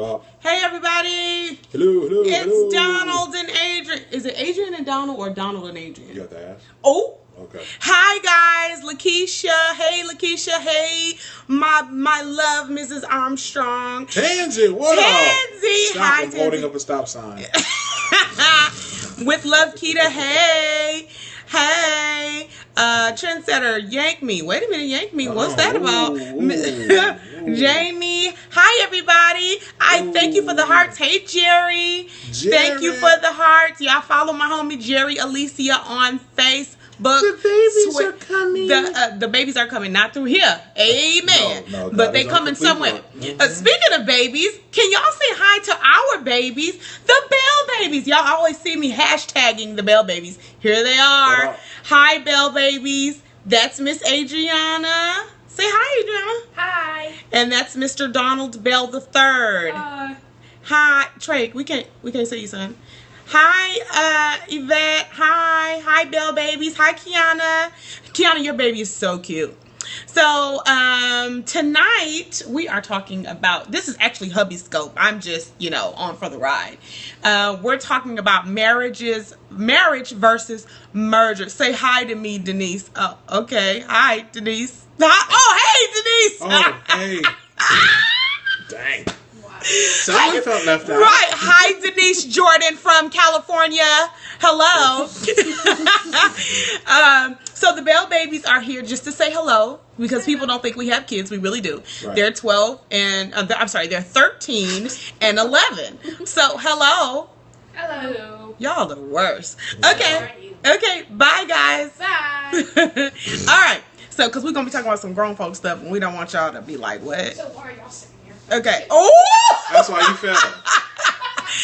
up? Hey, everybody. Hello. It's Donald and Adrian. Is it Adrian and Donald or Donald and Adrian? You got to ask? Oh. Okay. Hi, guys. Lakeisha. Hey, Lakeisha. Hey, my love, Mrs. Armstrong. Tansy, what Tansy. up? Hi, I'm holding up a stop sign. With love, Keita. Hey. Hey, trendsetter, yank me. Wait a minute, yank me. What's that about? Jamie. Hi, everybody. I thank you for the hearts. Hey, Jerry. Thank you for the hearts. Y'all follow my homie Jerry Alicia on Facebook. The babies are coming. The babies are coming, not through here. Amen. No, but they coming somewhere. Speaking of babies, can y'all say hi to our babies, the Bell babies? Y'all always see me hashtagging the Bell babies. Here they are. Hi, Bell babies. That's Miss Adriana. Say hi, Adriana. Hi. And that's Mr. Donald Bell III. Hi, Trey. We can't see you, son. Hi, Yvette. Hi, Bell babies. Hi, Kiana. Kiana, your baby is so cute. So, tonight we are talking about, this is actually hubby scope. I'm just, on for the ride. We're talking about marriage versus merger. Say hi to me, Denise. Oh, okay. Hi, Denise. Hi. Oh, hey, Denise. Oh, hey. Dang. So I felt left out. Right. Hi, Denise Jordan from California. Hello. So the Bell babies are here just to say hello because people don't think we have kids. We really do. Right. They're 12 and they're 13 and 11. So hello. Hello. Y'all the worst. Okay. Okay. Bye, guys. Bye. All right. So, because we're going to be talking about some grown folk stuff and we don't want y'all to be like, what? So why are y'all sitting here? Okay. Oh! That's why you fell.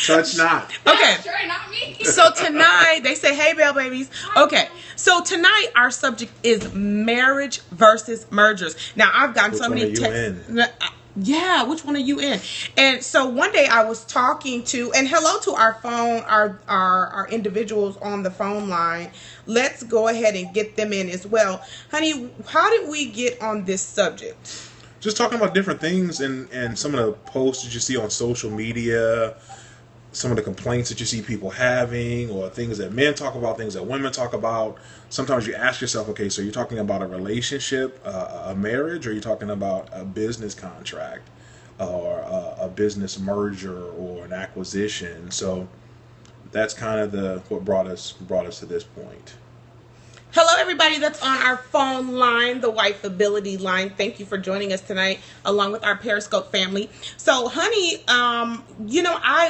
Touch not. Okay. Sure, not me. So tonight, they say, hey, Bell babies. Okay. So tonight, our subject is marriage versus mergers. Now, I've gotten so many texts. Yeah, which one are you in? And so one day I was talking to, and hello to our phone, our individuals on the phone line. Let's go ahead and get them in as well. Honey, how did we get on this subject? Just talking about different things and some of the posts that you see on social media, some of the complaints that you see people having, or things that men talk about, things that women talk about. Sometimes you ask yourself, okay, so you're talking about a relationship, a marriage, or you're talking about a business contract or a business merger or an acquisition. So that's kind of what brought us to this point. Hello, everybody that's on our phone line, the Wife Ability line. Thank you for joining us tonight, along with our Periscope family. So, honey,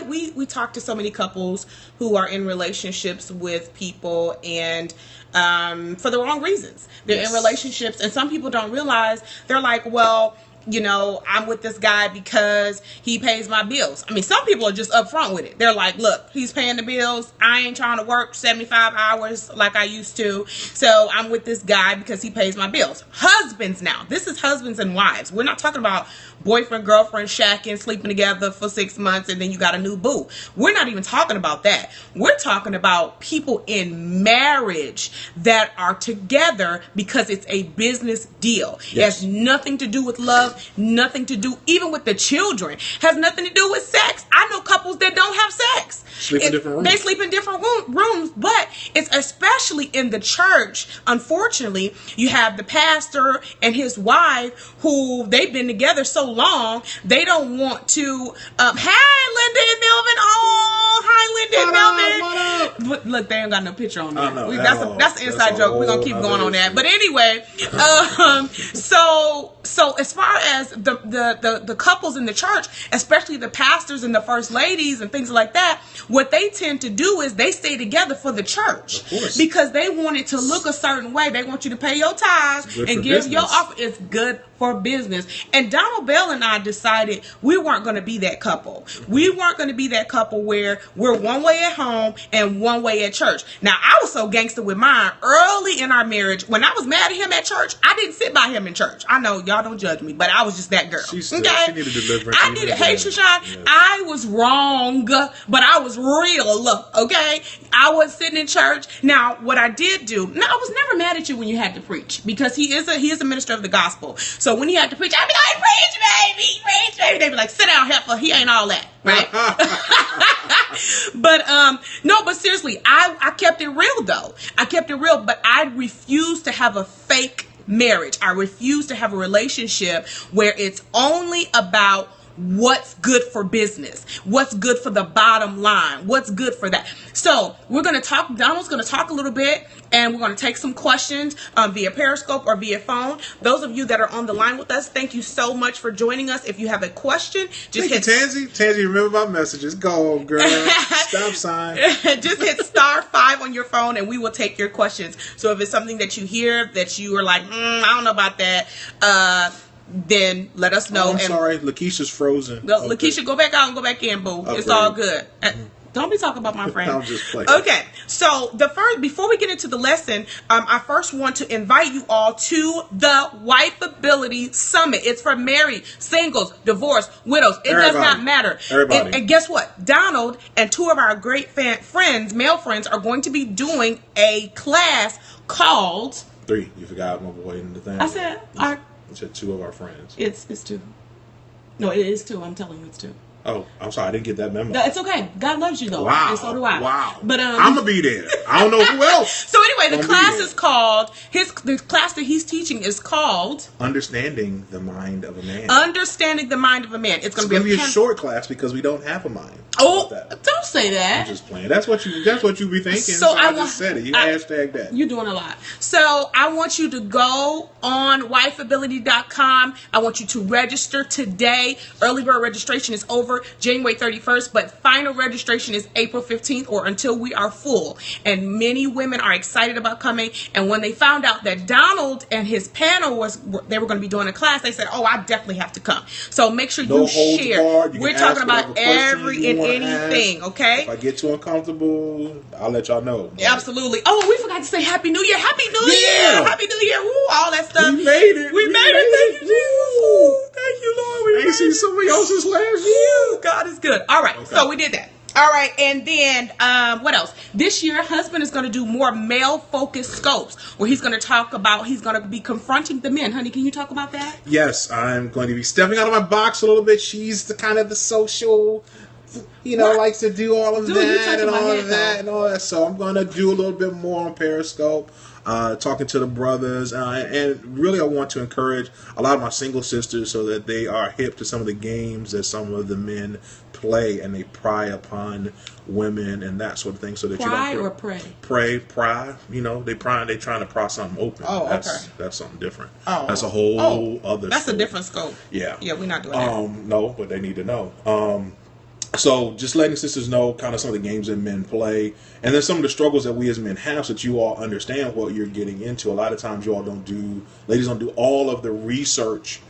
we talk to so many couples who are in relationships with people and for the wrong reasons. They're in relationships, and some people don't realize. They're like, well, I'm with this guy because he pays my bills. I mean, some people are just upfront with it. They're like, look, he's paying the bills. I ain't trying to work 75 hours like I used to. So I'm with this guy because he pays my bills. Husbands now. This is husbands and wives. We're not talking about boyfriend, girlfriend, shacking, sleeping together for 6 months, and then you got a new boo. We're not even talking about that. We're talking about people in marriage that are together because it's a business deal. Yes. It has nothing to do with love, nothing to do, even with the children, has nothing to do with sex. I know couples that don't have sex. Sleep in different rooms. They sleep in different rooms, but it's especially in the church. Unfortunately, you have the pastor and his wife who they've been together so long, they don't want to. Hi, Linda and Melvin. Oh, hi, Linda and Melvin. But look, they ain't got no picture on there. That's an inside joke. We're gonna keep going on that. But anyway, so as far as the couples in the church, especially the pastors and the first ladies and things like that, what they tend to do is they stay together for the church because they want it to look a certain way. They want you to pay your tithes and give your offer. It's good for business. And Donald Bell and I decided we weren't going to be that couple. We weren't going to be that couple where we're one way at home and one way at church. Now, I was so gangster with mine early in our marriage. When I was mad at him at church, I didn't sit by him in church. I know y'all don't judge me, but I was just that girl. She needed deliverance. I did. Hey, Shashawn, I was wrong, but I was real. Okay, I was sitting in church. Now, what I did do, I was never mad at you when you had to preach, because he is a minister of the gospel. So when he had to preach, I'd be like, preach, baby. They'd be like, sit down, heifer. He ain't all that, right? But seriously, I kept it real though. I kept it real, but I refused to have a fake marriage. I refuse to have a relationship where it's only about what's good for business, what's good for the bottom line, what's good for that. So we're going to talk, Donald's going to talk a little bit, and we're going to take some questions via Periscope or via phone. Those of you that are on the line with us, thank you so much for joining us. If you have a question, just hit Tansy, remember my messages. Go, girl. Stop sign. Just hit *5 on your phone and we will take your questions. So if it's something that you hear that you are like, I don't know about that, then let us know. I'm sorry, Lakeisha's frozen. No, okay. Lakeisha, go back out and go back in, boo. Okay. It's all good. Don't be talking about my friend. I'm just playing. Okay, so before we get into the lesson, I first want to invite you all to the Wifeability Summit. It's for married, singles, divorced, widows. It does not matter. Everybody. And guess what? Donald and two of our great friends, male friends, are going to be doing a class called 3. You forgot my boy in the thing. I said You said 2 of our friends. It's 2. No, it is 2. I'm telling you, it's 2. Oh, I'm sorry. I didn't get that memo. No, it's okay. God loves you, though. Wow. And so do I. Wow. But I'm going to be there. I don't know who else. So anyway, the class is called, the class that he's teaching is called Understanding the Mind of a Man. Understanding the Mind of a Man. It's going to be a short class because we don't have a mind. Oh, don't say that. I'm just playing. That's what you be thinking. So I just said it. You hashtag that. You're doing a lot. So I want you to go on wifeability.com. I want you to register today. Early bird registration is over January 31st, but final registration is April 15th or until we are full. And many women are excited about coming. And when they found out that Donald and his panel they were going to be doing a class, they said, oh, I definitely have to come. So make sure you share. We're talking about every and anything, okay? If I get too uncomfortable, I'll let y'all know. Absolutely. Oh, we forgot to say Happy New Year. Happy New Year. Happy New Year. Woo, all that stuff. We made it. We made it. Thank you, Jesus. Thank you, Lord. I ain't seen somebody else's last year. God is good. All right. Okay. So we did that. All right, and then what else? This year, husband is going to do more male-focused scopes, where he's going to be confronting the men. Honey, can you talk about that? Yes, I'm going to be stepping out of my box a little bit. She's the kind of the social, likes to do all of that and all of that and all that. So I'm going to do a little bit more on Periscope. Talking to the brothers, and really I want to encourage a lot of my single sisters so that they are hip to some of the games that some of the men play, and they pry upon women and that sort of thing, so that pry you don't or pray. Pry. They trying to pry something open. Oh, okay. That's something different. Oh, that's a whole other. That's scope. A different scope. Yeah, we're not doing that. No, but they need to know. So just letting sisters know kind of some of the games that men play, and then some of the struggles that we as men have, so that you all understand what you're getting into. A lot of times ladies don't do all of the research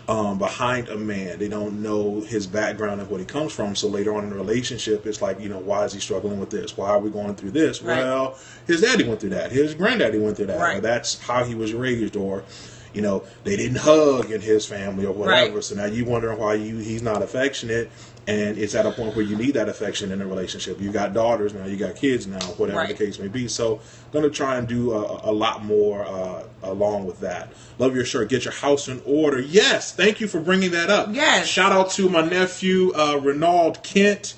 behind a man. They don't know his background and what he comes from. So later on in the relationship, it's like, why is he struggling with this? Why are we going through this? Right. Well, his daddy went through that. His granddaddy went through that. Right. Or that's how he was raised, or they didn't hug in his family or whatever. Right. So now you wondering why he's not affectionate. And it's at a point where you need that affection in a relationship. You got daughters now, you got kids now, whatever the case may be. So I'm going to try and do a lot more along with that. Love your shirt. Get your house in order. Yes, thank you for bringing that up. Yes. Shout out to my nephew, Renald Kent.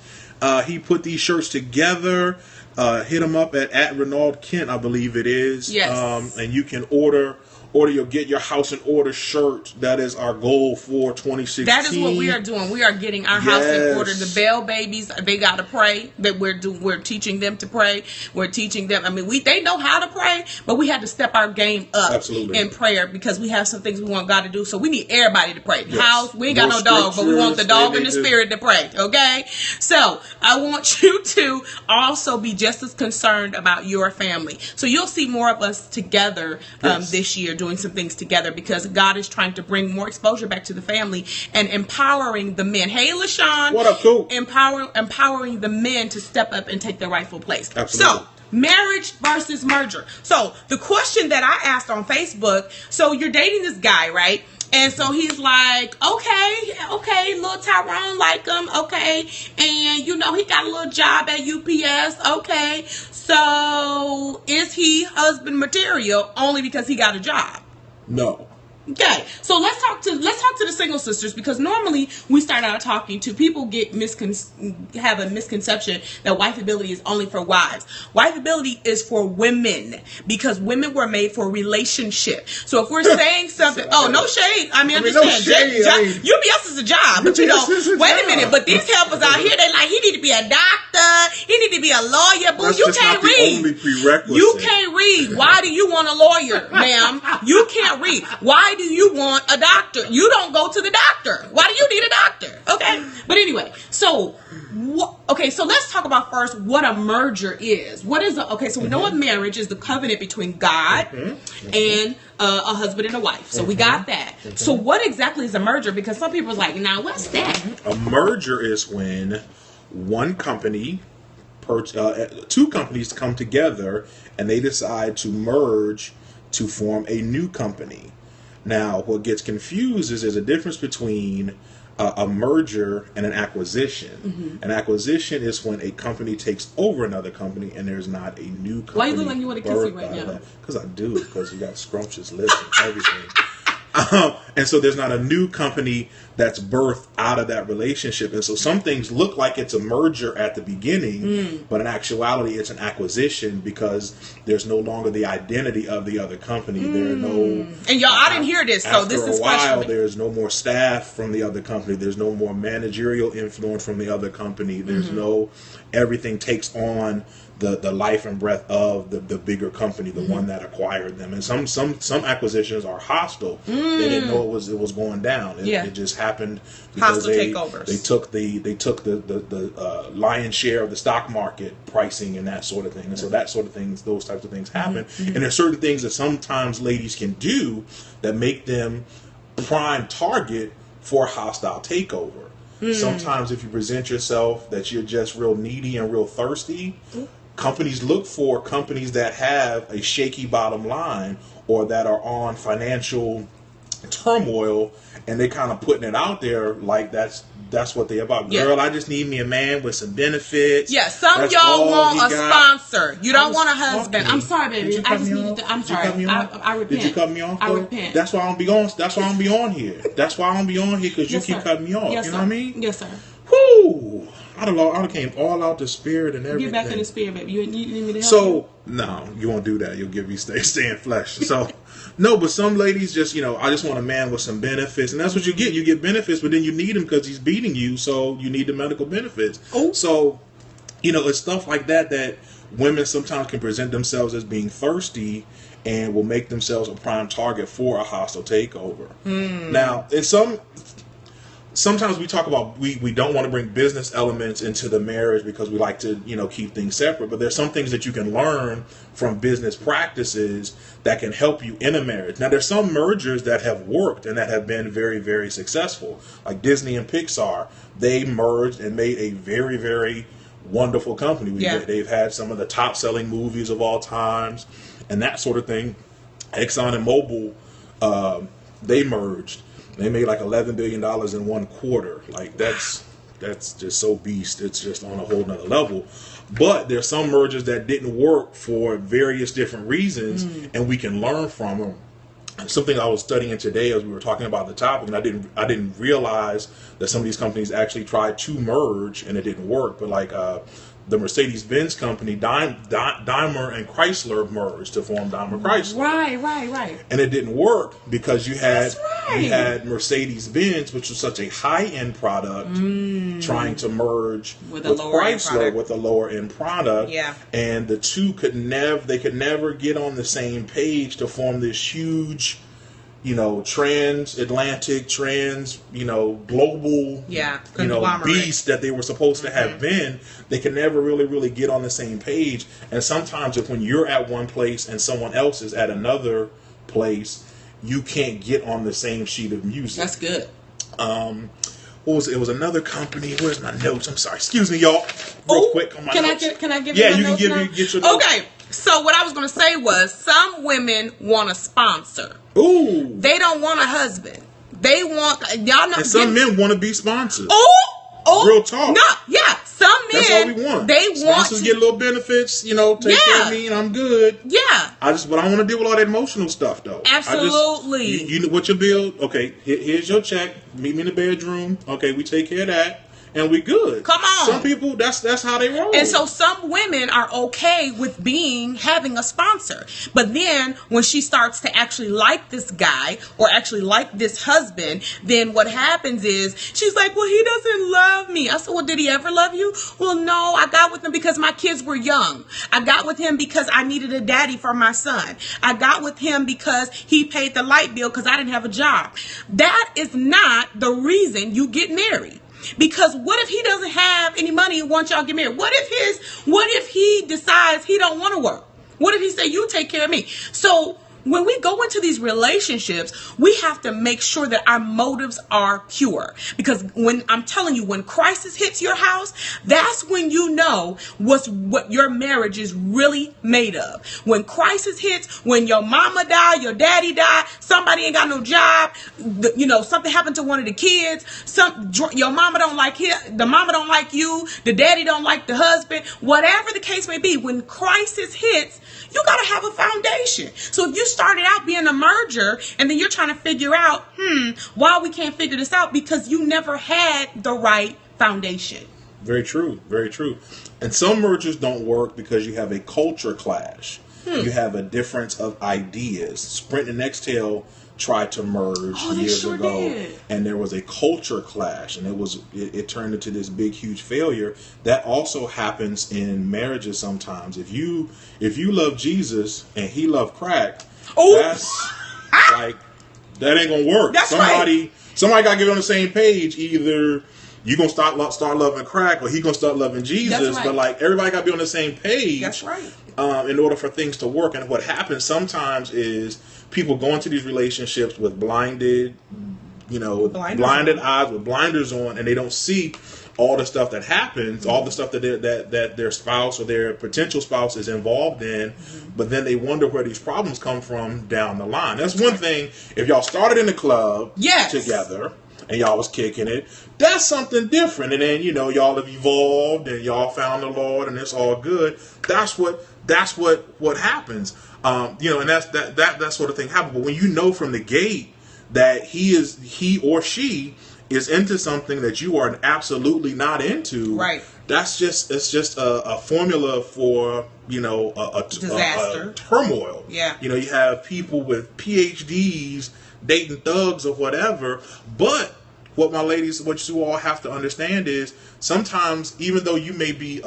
He put these shirts together. Hit him up at Renald Kent, I believe it is. Yes. And you can order your Get Your House in Order shirt. That is our goal for 2016. That is what we are doing. We are getting our house in order. The Bell babies, they got to pray. That we're teaching them to pray. We're teaching them. I mean, they know how to pray, but we had to step our game up in prayer because we have some things we want God to do. So we need everybody to pray. Yes. House, we ain't got no dog, but we want the dog and the spirit to pray. Okay? So I want you to also be just as concerned about your family. So you'll see more of us together this year doing some things together, because God is trying to bring more exposure back to the family and empowering the men. Hey, LaShawn. What up, cool? Empowering the men to step up and take their rightful place. Absolutely. So, marriage versus merger. So, the question that I asked on Facebook, so you're dating this guy, right? And so he's like, okay, little Tyrone like him, okay. And, you know, he got a little job at UPS, okay. So, is he husband material only because he got a job? No. Okay, so let's talk to the single sisters, because normally we start out talking to people have a misconception that wifeability is only for wives. Wifeability is for women, because women were made for relationship. So if we're saying something, no shade. I'm just saying, UPS is a job, but wait a minute. But these helpers out here, they like, he need to be a doctor, he need to be a lawyer. Boo, that's you just can't not the read. only prerequisite. You can't read. Why do you want a lawyer, ma'am? You can't read. Why do you want a doctor? You don't go to the doctor. Why do you need a doctor? Okay. But anyway, so let's talk about first what a merger is. So we know what marriage is: the covenant between God and a husband and a wife. So we got that. So what exactly is a merger? Because some people are like, now what's that? A merger is when one company, two companies come together and they decide to merge to form a new company. Now, what gets confused is there's a difference between a merger and an acquisition. An acquisition is when a company takes over another company and there's not a new company. Why you look like you want to kiss me right now? Because I do, because you got scrumptious lips and everything. And so there's not a new company that's birthed out of that relationship. And so some things look like it's a merger at the beginning, but in actuality it's an acquisition, because there's no longer the identity of the other company. There are no... And y'all, I didn't hear this, so this is fresh for me. There's no more staff from the other company. There's no more managerial influence from the other company. There's no... Everything takes on the life and breath of the bigger company, the one that acquired them. And some acquisitions are hostile. They didn't know it was going down. It just happened because takeovers. They took the lion's share of the stock market pricing and that sort of thing. And so that sort of things, those types of things happen. And there's certain things that sometimes ladies can do that make them prime target for a hostile takeover. Sometimes if you present yourself that you're just real needy and real thirsty, companies look for companies that have a shaky bottom line or that are on financial turmoil, and they kind of putting it out there like that's what they're about. Girl, I just need me a man with some benefits. Yeah, some of y'all want a sponsor. You don't want a husband. I'm sorry, baby. I just needed to. I'm sorry. I repent. Did you cut me off? I repent. That's why I don't be on. That's why I don't be on here. That's why I don't be on here, because you keep cutting me off. Yes, you know what I mean? Yes, sir. Whoo! I'd have came all out the spirit and everything. Get back in the spirit, baby. You need me to help you? No, you won't do that. You'll give me stay in flesh. So, no, but some ladies just, I just want a man with some benefits. And that's what you get. You get benefits, but then you need him because he's beating you, so you need the medical benefits. Oh. So, it's stuff like that women sometimes can present themselves as being thirsty and will make themselves a prime target for a hostile takeover. Now, sometimes we talk about we don't want to bring business elements into the marriage because we like to keep things separate, but there's some things that you can learn from business practices that can help you in a marriage. Now there's some mergers that have worked and that have been very, very successful, like Disney and Pixar. They merged and made a very, very wonderful company. They've had some of the top selling movies of all times and that sort of thing. Exxon and Mobil, they merged. They made like $11 billion in one quarter. Like that's just so beast. It's just on a whole nother level. But there's some mergers that didn't work for various different reasons, and we can learn from them. Something I was studying today as we were talking about the topic, and I didn't realize that some of these companies actually tried to merge and it didn't work. But like the Mercedes-Benz company, Daimler and Chrysler merged to form Daimler Chrysler. Right. And it didn't work because you had Mercedes-Benz, which was such a high-end product, trying to merge with Chrysler with a lower-end product. Yeah. And the two could never get on the same page to form this huge, transatlantic, global, beast that they were supposed to have been. They could never really get on the same page. And sometimes when you're at one place and someone else is at another place, you can't get on the same sheet of music. That's good. What was it? It was another company. Where's my notes? I'm sorry. Excuse me, y'all. Real quick on my notes. Can I give yeah, you my you notes can now? get your notes. Okay. So what I was going to say was some women want a sponsor. Ooh. They don't want a husband. They want y'all know. And some men want to be sponsored. Oh, real talk. No, yeah. Some men. That's all we want. They sponsors want get little benefits. You know, take care of me and I'm good. Yeah. But I don't want to deal with all that emotional stuff though. Absolutely. You know what your bill? Okay, here's your check. Meet me in the bedroom. Okay, we take care of that. And we good. Come on. Some people, that's how they roll. And so some women are okay with having a sponsor. But then when she starts to actually like this guy or actually like this husband, then what happens is she's like, well, he doesn't love me. I said, well, did he ever love you? Well, no, I got with him because my kids were young. I got with him because I needed a daddy for my son. I got with him because he paid the light bill because I didn't have a job. That is not the reason you get married. Because what if he doesn't have any money and wants y'all to get married? What if he decides he don't want to work? What if he say, you take care of me? So when we go into these relationships, we have to make sure that our motives are pure. Because when I'm telling you, when crisis hits your house, that's when you know what your marriage is really made of. When crisis hits, when your mama die, your daddy die, somebody ain't got no job, something happened to one of the kids, your mama don't like him, the mama don't like you, the daddy don't like the husband, whatever the case may be, when crisis hits, you got to have a foundation. So if you started out being a merger and then you're trying to figure out, why we can't figure this out, because you never had the right foundation. Very true. Very true. And some mergers don't work because you have a culture clash. You have a difference of ideas. Sprint and Nextel tried to merge years ago, and there was a culture clash, and it turned into this big, huge failure. That also happens in marriages sometimes. If you love Jesus and he loved crack, that's like that ain't gonna work. That's somebody got to get on the same page. Either you gonna start loving crack, or he gonna start loving Jesus. But like everybody got to be on the same page. That's right. In order for things to work. And what happens sometimes is people go into these relationships with blinded eyes, with blinders on, and they don't see all the stuff that happens, all the stuff that their spouse or their potential spouse is involved in, but then they wonder where these problems come from down the line. That's one thing. If y'all started in the club together and y'all was kicking it, that's something different. And then, y'all have evolved and y'all found the Lord and it's all good. That's what happens. And that sort of thing happens. But when you know from the gate that he or she is into something that you are absolutely not into, right? It's just a formula for a disaster, a turmoil. Yeah, you have people with PhDs dating thugs or whatever. But what you all have to understand is sometimes, even though you may be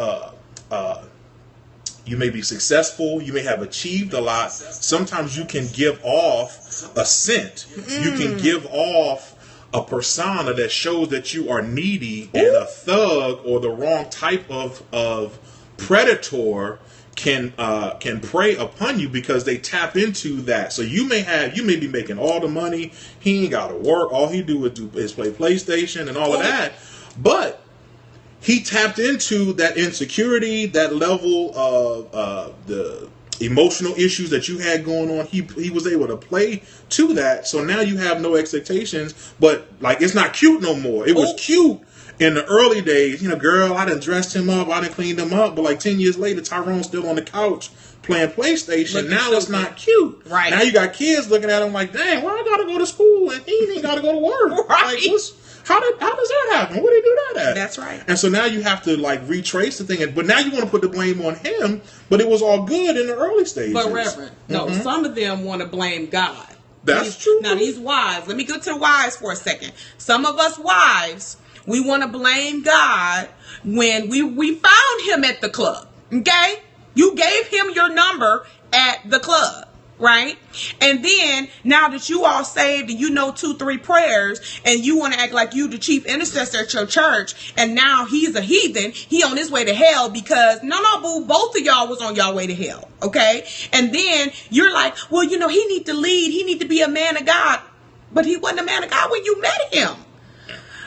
successful, you may have achieved a lot, sometimes you can give off a scent. You can give off a persona that shows that you are needy, and a thug or the wrong type of predator can prey upon you because they tap into that. So you may be making all the money, he ain't got to work, all he do is play PlayStation and all of that, but he tapped into that insecurity, that level of the emotional issues that you had going on. He was able to play to that. So now you have no expectations, but like it's not cute no more. It was cute in the early days. Girl, I done dressed him up, I done cleaned him up, but like 10 years later, Tyrone's still on the couch playing PlayStation. Now it's not cute. Right. Now you got kids looking at him like, dang, why I gotta go to school and he ain't gotta go to work? Right. Like, how does that happen? Where did he do that at? That's right. And so now you have to retrace the thing. But now you want to put the blame on him. But it was all good in the early stages. But Reverend, no, some of them want to blame God. That's true. Now these wives, let me go to the wives for a second. Some of us wives, we want to blame God when we found him at the club. Okay? You gave him your number at the club. right? And then now that you all saved and you know 2-3 prayers and you want to act like you the chief intercessor at your church, and now he's a heathen, he on his way to hell because no, boo, both of y'all was on y'all way to hell, okay? And then you're like, well, you know, he need to lead, he need to be a man of God, but he wasn't a man of God when you met him.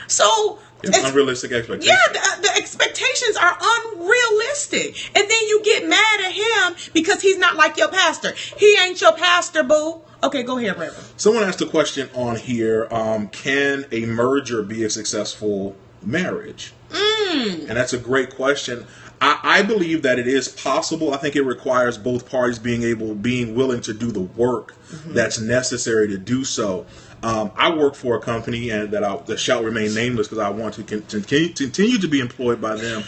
So it's unrealistic expectations. Yeah, the expectations are unrealistic. And then you get mad at him because he's not like your pastor. He ain't your pastor, boo. Okay, go ahead, Reverend. Someone asked a question on here. Can a merger be a successful marriage? And that's a great question. I believe that it is possible. I think it requires both parties being willing to do the work that's necessary to do so. I work for a company and that shall remain nameless because I want to continue to be employed by them.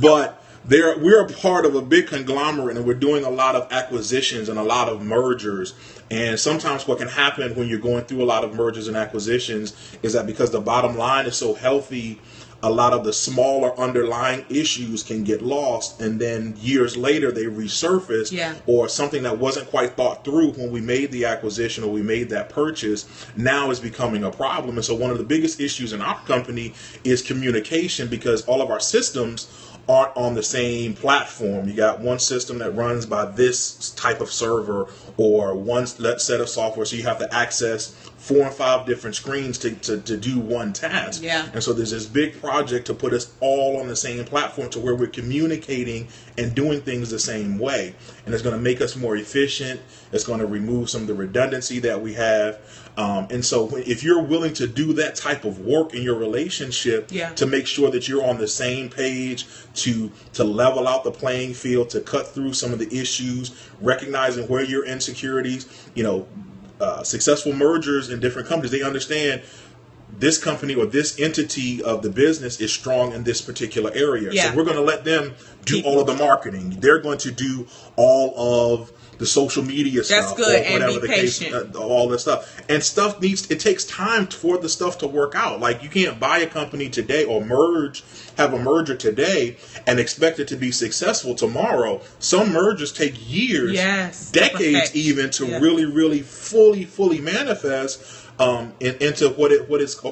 But we're a part of a big conglomerate, and we're doing a lot of acquisitions and a lot of mergers. And sometimes what can happen when you're going through a lot of mergers and acquisitions is that because the bottom line is so healthy, a lot of the smaller underlying issues can get lost, and then years later they resurface, or something that wasn't quite thought through when we made the acquisition or we made that purchase now is becoming a problem. And so one of the biggest issues in our company is communication, because all of our systems aren't on the same platform. You got one system that runs by this type of server or one set of software, so you have to access 4 and 5 different screens to do one task. And so there's this big project to put us all on the same platform to where we're communicating and doing things the same way. And it's going to make us more efficient. It's going to remove some of the redundancy that we have. And so if you're willing to do that type of work in your relationship to make sure that you're on the same page, to level out the playing field, to cut through some of the issues, recognizing where your insecurities, successful mergers in different companies, they understand this company or this entity of the business is strong in this particular area. So we're going to let them do all of the marketing. They're going to do all of the social media stuff, good, or whatever and be the case, patient. all this stuff. And it takes time for the stuff to work out. Like, you can't buy a company today or have a merger today and expect it to be successful tomorrow. Some mergers take years, decades even, to really, really fully manifest into what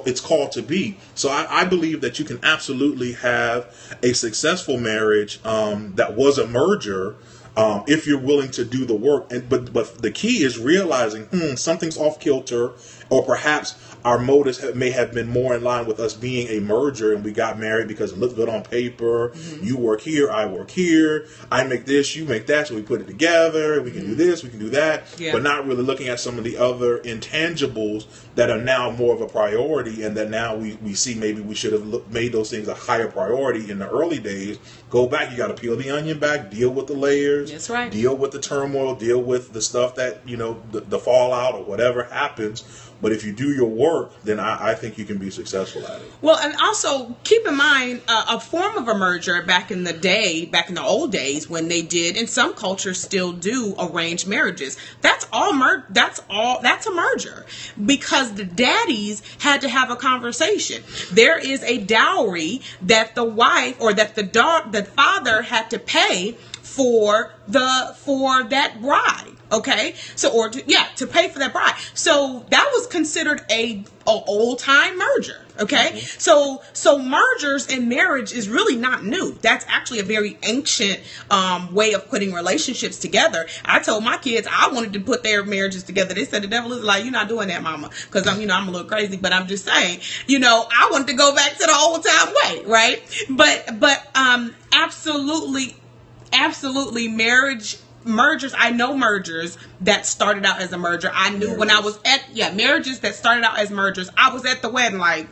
it's called to be. So I believe that you can absolutely have a successful marriage that was a merger, if you're willing to do the work. But the key is realizing something's off kilter, or perhaps our motives may have been more in line with us being a merger, and we got married because it looked good on paper. You work here, I work here. I make this, you make that, so we put it together. We can do this, we can do that, but not really looking at some of the other intangibles that are now more of a priority, and that now we see maybe we should have made those things a higher priority in the early days. Go back, you got to peel the onion back, deal with the layers, deal with the turmoil, deal with the stuff that, the fallout or whatever happens. But if you do your work, then I think you can be successful at it. Well, and also keep in mind a form of a merger back in the old days, when they did, and some cultures still do, arranged marriages. That's a merger, because the daddies had to have a conversation. There is a dowry that the wife or that the father had to pay for that bride. Okay, so to pay for that bride. So that was considered a old time merger. Okay, so mergers in marriage is really not new. That's actually a very ancient way of putting relationships together. I told my kids I wanted to put their marriages together. They said the devil is like, you're not doing that, mama, because I'm a little crazy. But I'm just saying, I wanted to go back to the old time way, right? But absolutely mergers. I know mergers that started out as a merger. I knew when I was marriages that started out as mergers. I was at the wedding like,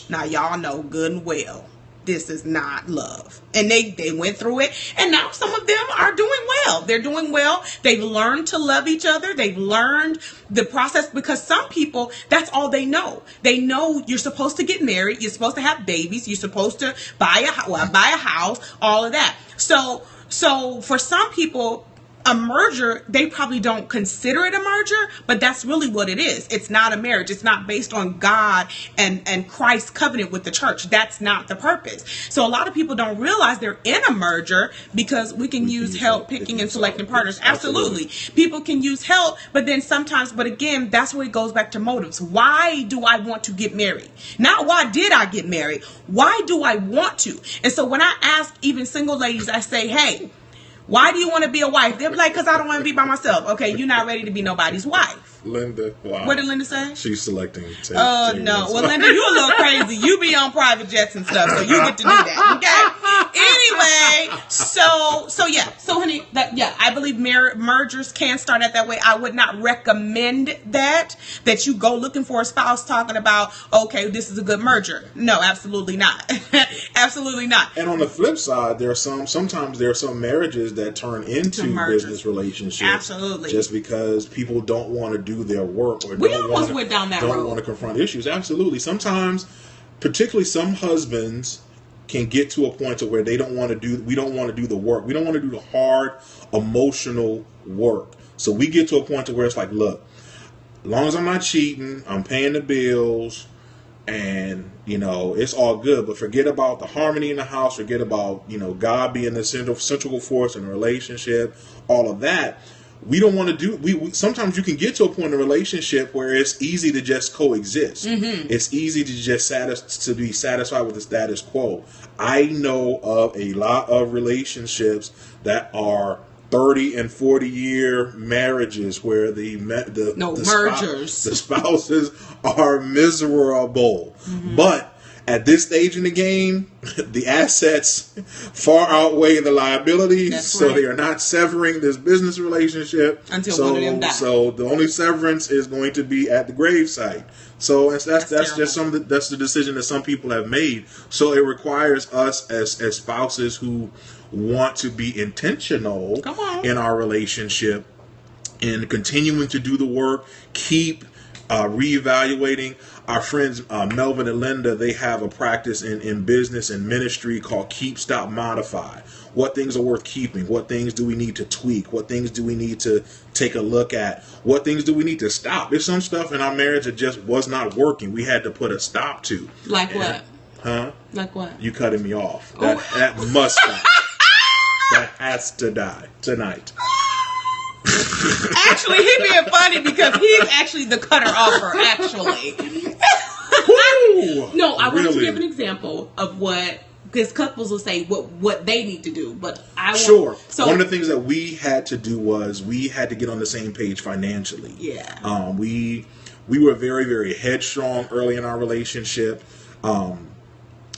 now y'all know good and well this is not love. And they went through it, and now some of them are doing well. They're doing well. They've learned to love each other. They've learned the process, because some people, that's all they know. They know you're supposed to get married, you're supposed to have babies, you're supposed to buy a house, all of that. So for some people, a merger, they probably don't consider it a merger, but that's really what it is. It's not a marriage. It's not based on God and Christ's covenant with the church. That's not the purpose. So a lot of people don't realize they're in a merger because we can use help picking and selecting partners. Absolutely. People can use help, but then sometimes, but again, that's where it goes back to motives. Why do I want to get married? Not why did I get married? Why do I want to? And so when I ask even single ladies, I say, hey, why do you want to be a wife? They're like, because I don't want to be by myself. Okay, you're not ready to be nobody's wife. Linda, wow. What did Linda say? She's selecting. Oh, no. Well, Linda, you a little crazy. You be on private jets and stuff, so you get to do that, okay? Anyway, so yeah. So, honey, I believe mergers can start out that way. I would not recommend that you go looking for a spouse talking about, okay, this is a good merger. No, absolutely not. Absolutely not. And on the flip side, sometimes there are some marriages that turn into business relationships. Absolutely. Just because people don't want to do their work or we almost went down that road. Don't want to confront issues. Absolutely. Sometimes, particularly some husbands can get to a point to where we don't want to do the work. We don't want to do the hard emotional work. So we get to a point to where it's like, look, as long as I'm not cheating, I'm paying the bills, and it's all good, but forget about the harmony in the house, forget about God being the central force in the relationship, all of that. We don't want to do. Sometimes you can get to a point in a relationship where it's easy to just coexist. Mm-hmm. It's easy to just be satisfied with the status quo. I know of a lot of relationships that are 30 and 40-year marriages where the spouses are miserable. Mm-hmm. But at this stage in the game, the assets far outweigh the liabilities. That's right. So they are not severing this business relationship until one of them dies. So the only severance is going to be at the gravesite. So that's just that's the decision that some people have made. So it requires us as spouses who want to be intentional in our relationship and continuing to do the work, keep reevaluating. Our friends Melvin and Linda, they have a practice in business and ministry called Keep, Stop, Modify. What things are worth keeping? What things do we need to tweak? What things do we need to take a look at? What things do we need to stop? There's some stuff in our marriage that just was not working. We had to put a stop to. Like what? Huh? Like what? You cutting me off. That must stop. That has to die tonight. Actually, he being funny because he's actually the cutter offer, actually. No, I want to give an example of what, because couples will say what they need to do, but I want... Sure. So one of the things that we had to do was we had to get on the same page financially. Yeah. We were very, very headstrong early in our relationship.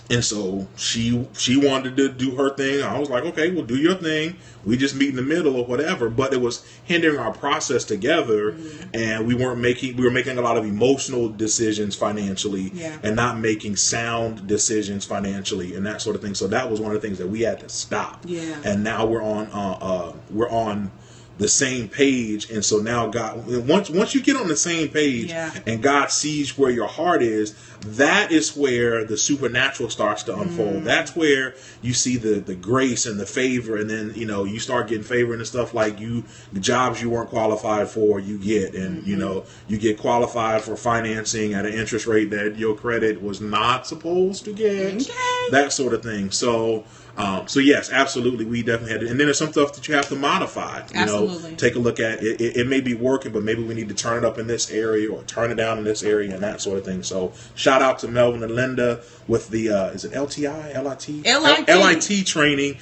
And so she wanted to do her thing. I was like, okay, well, do your thing. We just meet in the middle or whatever. But it was hindering our process together, and we were making a lot of emotional decisions financially, and not making sound decisions financially and that sort of thing. So that was one of the things that we had to stop. Yeah. And now we're on the same page, and so now God, once you get on the same page, and God sees where your heart is, that is where the supernatural starts to unfold. That's where you see the grace and the favor, and then you start getting favor and stuff like the jobs you weren't qualified for, you get, and you get qualified for financing at an interest rate that your credit was not supposed to get, that sort of thing. So yes, absolutely, we definitely had to. And then there's some stuff that you have to modify. Absolutely. Take a look at it. It may be working, but maybe we need to turn it up in this area or turn it down in this area and that sort of thing. So shout out to Melvin and Linda with the is it LTI, LIT training.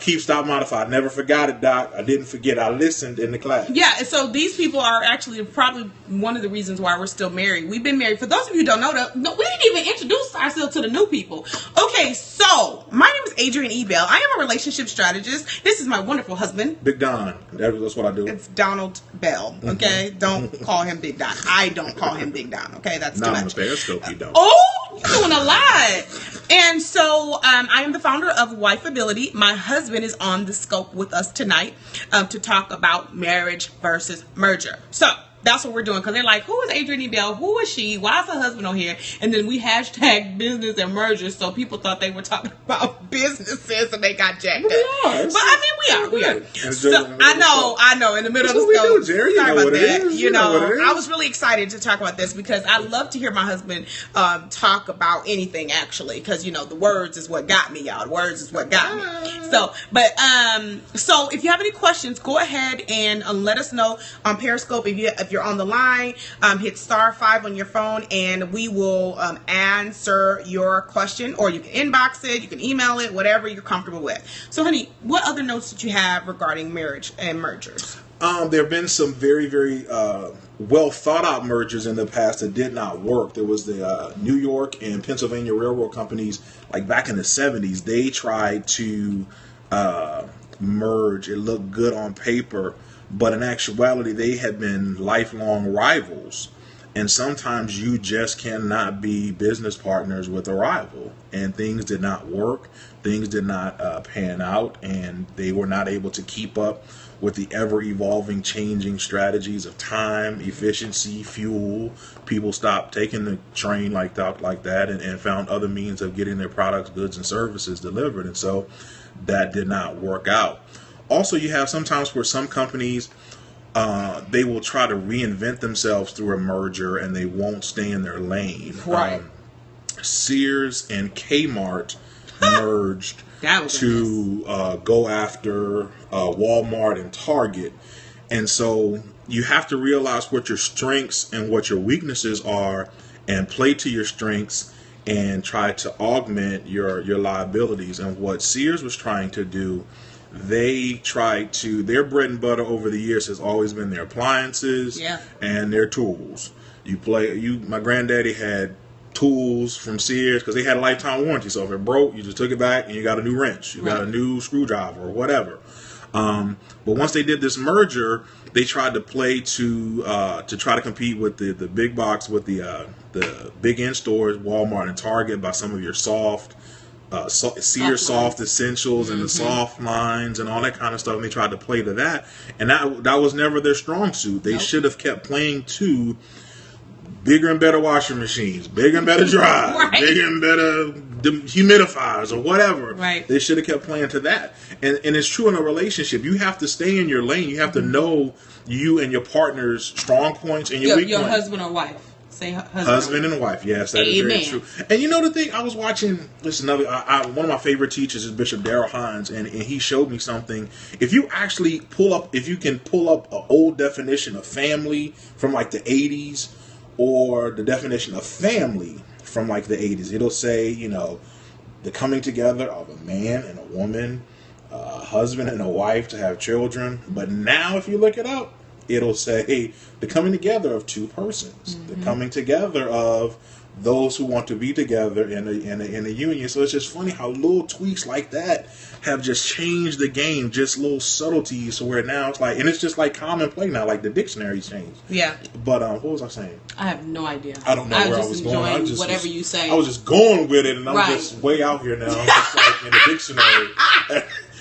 Keep, Stop, Modify. Never forgot it, Doc. I didn't forget. I listened in the class. Yeah. So these people are actually probably one of the reasons why we're still married. We've been married. For those of you who don't know, we didn't even introduce ourselves to the new people. Okay. So my name is AdrienneEBell. I am a relationship strategist. This is my wonderful husband, Big Don. That's what I do. It's Donald Bell. Okay. Don't call him Big Don. I don't call him Big Don. Okay. That's not too on much. the Periscope. You don't. Oh, you're doing a lot. And so I am the founder of Wifeability. My husband is on the scope with us tonight to talk about marriage versus merger. So that's what we're doing. Because they're like, who is AdrienneEBell? Who is she? Why is her husband on here? And then we hashtag business and mergers, so people thought they were talking about businesses and they got jacked up. But I mean, we are. So, I know. In the middle of the show. show. Jerry, Sorry about that. You know what it is. I was really excited to talk about this because I love to hear my husband talk about anything, actually. Because, the words is what got me, y'all. The words is what got me. So if you have any questions, go ahead and let us know on Periscope. If you're on the line, hit *5 on your phone and we will answer your question, or you can inbox it, you can email it, whatever you're comfortable with. So, honey, what other notes did you have regarding marriage and mergers? There have been some very, very well thought out mergers in the past that did not work. There was the New York and Pennsylvania railroad companies, like back in the 70s. They tried to merge. It looked good on paper, but in actuality, they had been lifelong rivals. And sometimes you just cannot be business partners with a rival. And things did not work. Things did not pan out. And they were not able to keep up with the ever-evolving, changing strategies of time, efficiency, fuel. People stopped taking the train like that and found other means of getting their products, goods, and services delivered. And so that did not work out. Also, you have sometimes where some companies, they will try to reinvent themselves through a merger and they won't stay in their lane. Right. Sears and Kmart merged to go after Walmart and Target. And so you have to realize what your strengths and what your weaknesses are and play to your strengths and try to augment your liabilities. And what Sears was trying to do, their bread and butter over the years has always been their appliances and their tools. My granddaddy had tools from Sears because they had a lifetime warranty. So if it broke, you just took it back and you got a new wrench, you got a new screwdriver or whatever. But once they did this merger, they tried to play to try to compete with the big box, with the big end stores, Walmart and Target, by some of your Sears soft essentials and the soft lines and all that kind of stuff. And they tried to play to that, and that was never their strong suit. They should have kept playing to bigger and better washing machines, bigger and better dryers, bigger and better humidifiers or whatever. Right. They should have kept playing to that. And it's true in a relationship. You have to stay in your lane. You have to know you and your partner's strong points and your weak points. Your husband or wife. Say husband and wife. Yes, that is very true. And you know the thing, I was watching this one of my favorite teachers is Bishop Darrell Hines, and he showed me something. If you can pull up an old definition of family from like the 80s, or the definition of family from like the 80s, it'll say, the coming together of a man and a woman, a husband and a wife to have children. But now if you look it up, it'll say the coming together of two persons, the coming together of those who want to be together in a union. So it's just funny how little tweaks like that have just changed the game, just little subtleties, so where now it's like, and it's just like common play now, like the dictionary's changed. Yeah. But what was I saying? I have no idea. I don't know where I was going. Whatever you say. I was just going with it, and I'm just way out here now. I'm just like in the dictionary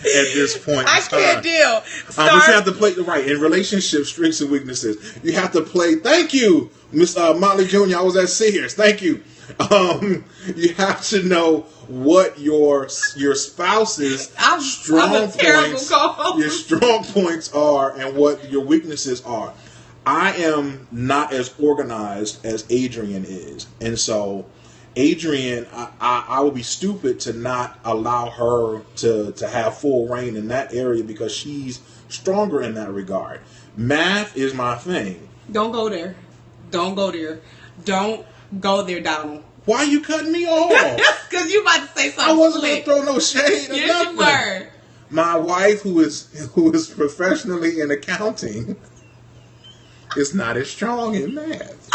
at this point. I can't deal. But you have to play in relationships, strengths and weaknesses. You have to play. Thank you, Miss Motley Jr. I was at Sears. Thank you. You have to know what your spouse's strong points are and what your weaknesses are. I am not as organized as Adrienne is, and so Adrienne, I would be stupid to not allow her to have full reign in that area because she's stronger in that regard. Math is my thing. Don't go there. Don't go there. Don't go there, Donald. Why are you cutting me off? Because you about to say something. I wasn't going to throw no shade or yes, nothing. You were. My wife, who is professionally in accounting, is not as strong in math.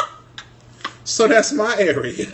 So that's my area.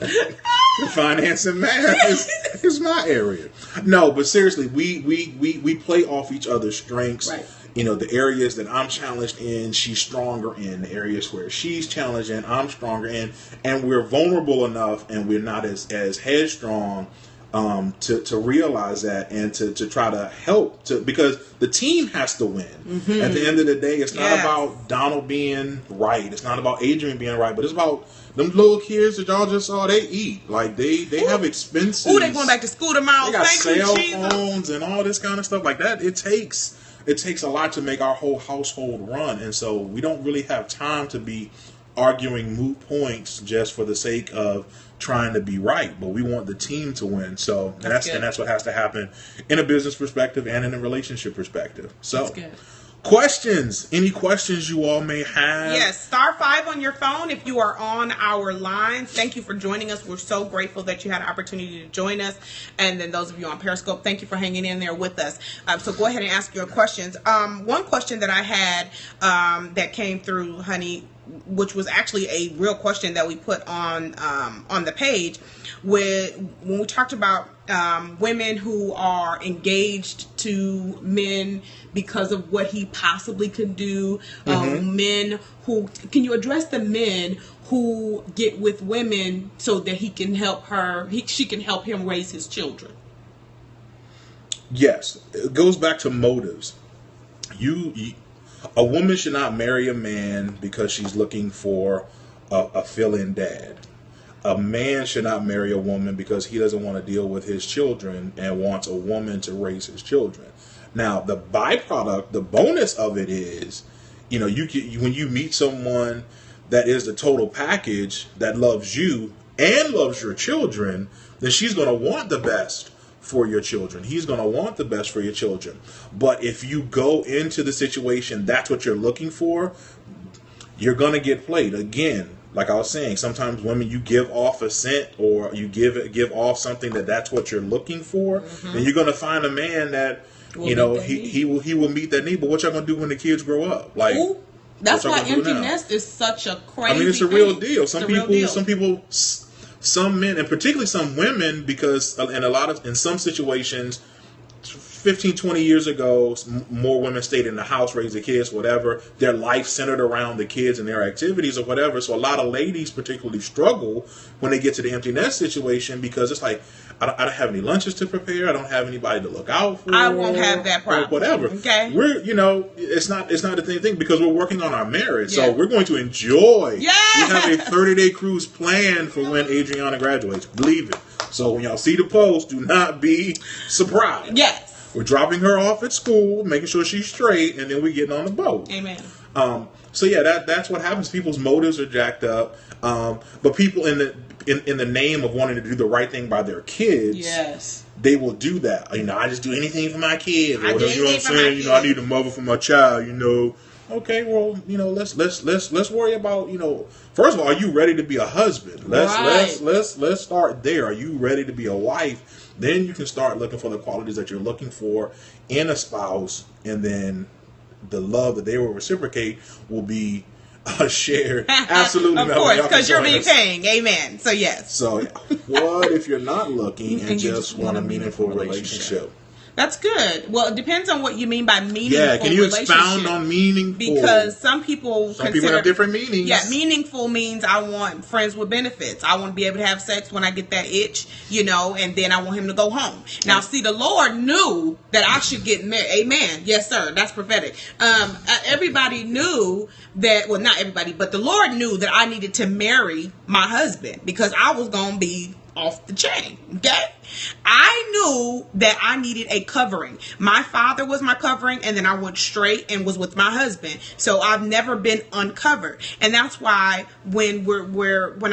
Finance and math is my area. No, but seriously, we play off each other's strengths. Right. The areas that I'm challenged in, she's stronger in. The areas where she's challenged in, I'm stronger in. And we're vulnerable enough and we're not as headstrong to realize that and to try to help because the team has to win. At the end of the day, it's not about Donald being right. It's not about Adrienne being right, but it's about them little kids that y'all just saw. They eat like they have expenses. Ooh, they going back to school tomorrow. They got Thank cell you, Jesus. phones and all this kind of stuff like that. It takes a lot to make our whole household run, and so we don't really have time to be arguing moot points just for the sake of trying to be right, but we want the team to win. So that's what has to happen in a business perspective and in a relationship perspective. So questions, any questions you all may have? Yes, *5 on your phone if you are on our lines. Thank you for joining us. We're so grateful that you had an opportunity to join us. And then those of you on Periscope, thank you for hanging in there with us. So go ahead and ask your questions. One question that I had that came through, honey, which was actually a real question that we put on the page, when we talked about women who are engaged to men because of what he possibly could do. Men who, can you address the men who get with women so that he can help her, she can help him raise his children? Yes, it goes back to motives. A woman should not marry a man because she's looking for a fill-in dad. A man should not marry a woman because he doesn't want to deal with his children and wants a woman to raise his children. Now, the byproduct, the bonus of it is, when you meet someone that is the total package that loves you and loves your children, then she's going to want the best for your children. He's going to want the best for your children. But if you go into the situation, that's what you're looking for, you're going to get played. Again, like I was saying, sometimes women, you give off a scent or you give off something that's what you're looking for, then you're going to find a man that, he will meet that need. But what y'all going to do when the kids grow up? Like, ooh, that's why empty nest is such a crazy it's a real deal. Some people, some men, and particularly some women, because in some situations, 15, 20 years ago, more women stayed in the house, raised the kids, whatever. Their life centered around the kids and their activities or whatever. So a lot of ladies particularly struggle when they get to the empty nest situation because it's like, I don't have any lunches to prepare. I don't have anybody to look out for. I won't have that problem. Whatever. Okay. We're, it's not the thing because we're working on our marriage. So we're going to enjoy. Yeah. We have a 30-day cruise planned for when Adriana graduates. Believe it. So when y'all see the post, do not be surprised. Yes. We're dropping her off at school, making sure she's straight, and then we're getting on the boat. Amen. So that's what happens. People's motives are jacked up. But people in the name of wanting to do the right thing by their kids, they will do that. I just do anything for my kids. Or whatever, you know what I'm saying? I need a mother for my child. Okay, well, let's worry about, first of all, are you ready to be a husband? Let's start there. Are you ready to be a wife? Then you can start looking for the qualities that you're looking for in a spouse, and then the love that they will reciprocate will be shared. Absolutely. Of course, because you're being paying. Amen. So yes. So what if you're not looking and just want a meaningful relationship? That's good. Well, it depends on what you mean by meaningful. Yeah, can you expound on meaningful? Because some people have different meanings. Yeah, meaningful means I want friends with benefits. I want to be able to have sex when I get that itch, and then I want him to go home. Now, see, the Lord knew that I should get married. Amen. Yes, sir. That's prophetic. Everybody knew that, well, not everybody, but the Lord knew that I needed to marry my husband because I was going to be off the chain. Okay? I knew that I needed a covering. My father was my covering, and then I went straight and was with my husband. So I've never been uncovered. And that's why when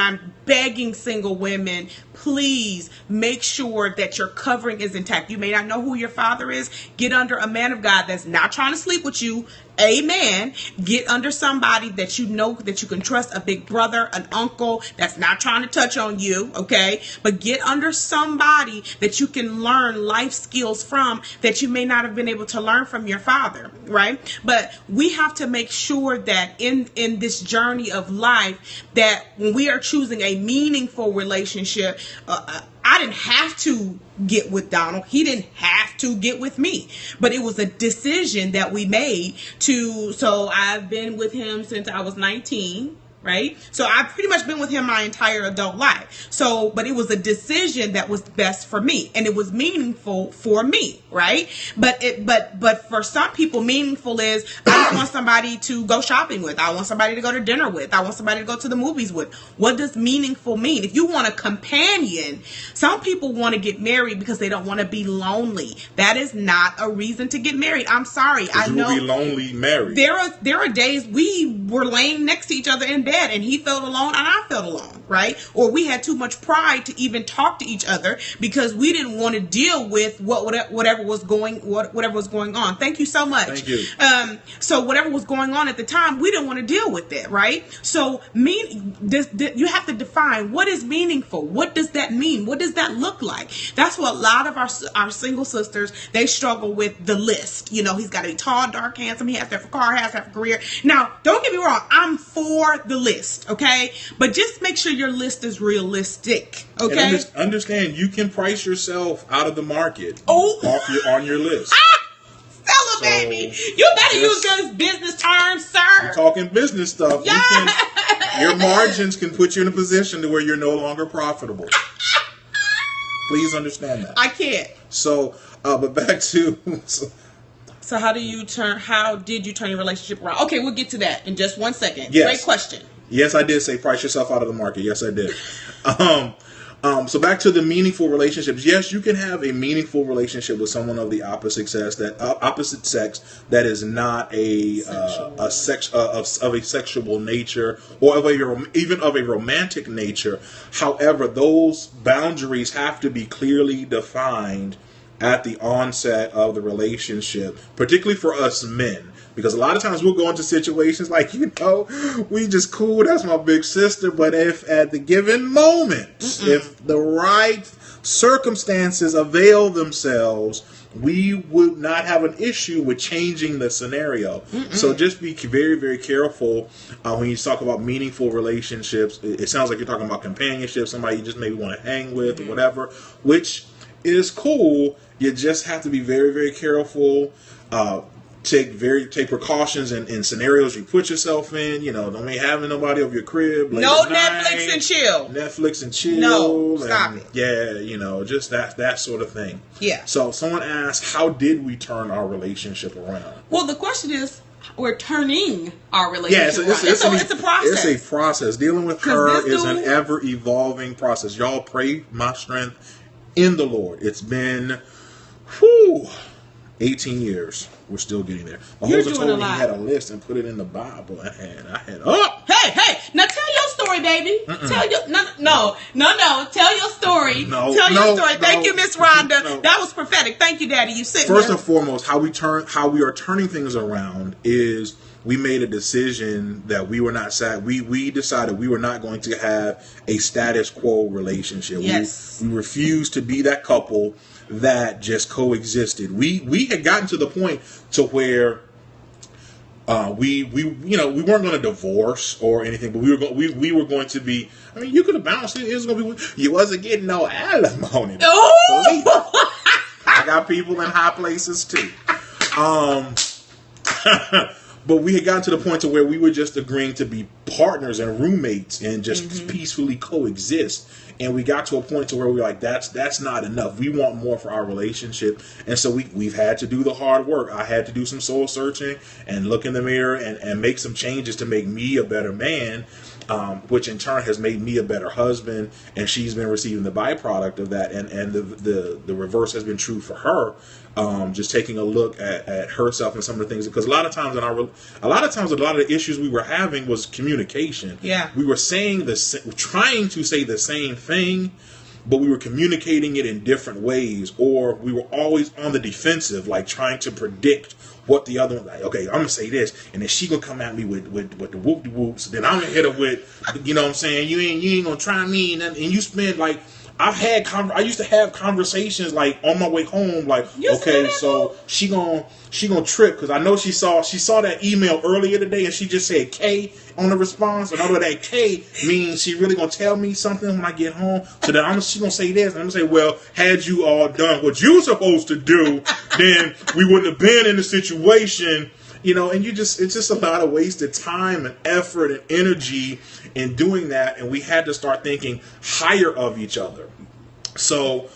I'm begging single women, please make sure that your covering is intact. You may not know who your father is. Get under a man of God that's not trying to sleep with you. Amen. Get under somebody that you know that you can trust, a big brother, an uncle that's not trying to touch on you, okay? But get under somebody that you can learn life skills from that you may not have been able to learn from your father, right? But we have to make sure that in this journey of life, that when we are choosing a meaningful relationship, I didn't have to get with Donald. He didn't have to get with me. But it was a decision that we made so I've been with him since I was 19. right? So I've pretty much been with him my entire adult life. So, but it was a decision that was best for me, and it was meaningful for me, right? But for some people, meaningful is I just want somebody to go shopping with. I want somebody to go to dinner with. I want somebody to go to the movies with. What does meaningful mean? If you want a companion, some people want to get married because they don't want to be lonely. That is not a reason to get married. I'm sorry. I know you will be lonely married. There are days we were laying next to each other in bed and he felt alone and I felt alone, right? Or we had too much pride to even talk to each other because we didn't want to deal with whatever was going on. Thank you so much. Thank you. So whatever was going on at the time, we didn't want to deal with it, right? So you have to define what is meaningful. What does that mean? What does that look like? That's what a lot of our single sisters, they struggle with the list. You know, he's got to be tall, dark, handsome. He has to have a car, has to have a career. Now, don't get me wrong. I'm for the list, okay? But just make sure your list is realistic, okay? And understand, you can price yourself out of the market on your list. Stella, baby. You better use those business terms, sir. We're talking business stuff. Yeah. Your margins can put you in a position to where you're no longer profitable. Please understand that. I can't. So, but back to... So how did you turn your relationship around? Okay, we'll get to that in just 1 second. Yes. Great question. Yes, I did say price yourself out of the market. Yes, I did. So back to the meaningful relationships. Yes, you can have a meaningful relationship with someone of the opposite sex that is not a sexual nature or even of a romantic nature. However, those boundaries have to be clearly defined at the onset of the relationship, particularly for us men. Because a lot of times we'll go into situations like, we just cool, that's my big sister. But if at the given moment, if the right circumstances avail themselves, we would not have an issue with changing the scenario. So just be very, very careful when you talk about meaningful relationships. It sounds like you're talking about companionship, somebody you just maybe want to hang with or whatever, which is cool. You just have to be very, very careful. Take precautions in scenarios you put yourself in. Don't be having nobody over your crib. No Netflix and chill. Netflix and chill. No, stop it. Yeah, just that sort of thing. Yeah. So someone asked, how did we turn our relationship around? Well, the question is, we're turning our relationship around. It's a process. It's a process. Dealing with her is an ever-evolving process. Y'all pray my strength in the Lord. It's been 18 years. We're still getting there. My husband told me he had a list and put it in the Bible. I had Hey, now tell your story, baby. Tell your Tell your story. Tell your story. Thank you, Miss Rhonda. That was prophetic. Thank you, Daddy. You sit First and foremost, how we are turning things around is we made a decision that we were not we decided we were not going to have a status quo relationship. Yes. We refused to be that couple that just coexisted. We had gotten to the point to where we weren't going to divorce or anything, but we were going to be. I mean, you could have bounced it. It was going to be. You wasn't getting no alimony. Oh! I got people in high places too. But we had gotten to the point to where we were just agreeing to be partners and roommates and just peacefully coexist. And we got to a point to where we were like, that's not enough. We want more for our relationship. And so we've had to do the hard work. I had to do some soul searching and look in the mirror and make some changes to make me a better man, which in turn has made me a better husband. And she's been receiving the byproduct of that. And the reverse has been true for her. Just taking a look at herself and some of the things, because a lot of times a lot of the issues we were having was communication. Yeah, we were trying to say the same thing, but we were communicating it in different ways, or we were always on the defensive, like trying to predict what the other one. Like, okay, I'm gonna say this, and then she gonna come at me with the whoop de whoops. Then I'm gonna hit her with, you know what I'm saying? You ain't gonna try me, and you spend like. I used to have conversations like on my way home, like, okay, so she gonna trip because I know she saw that email earlier today and she just said K on the response. And I know that K means she really gonna tell me something when I get home. So then she gonna say this, and I'm gonna say, well, had you all done what you were supposed to do, then we wouldn't have been in the situation. and it's just a lot of wasted time and effort and energy in doing that. And we had to start thinking higher of each other. So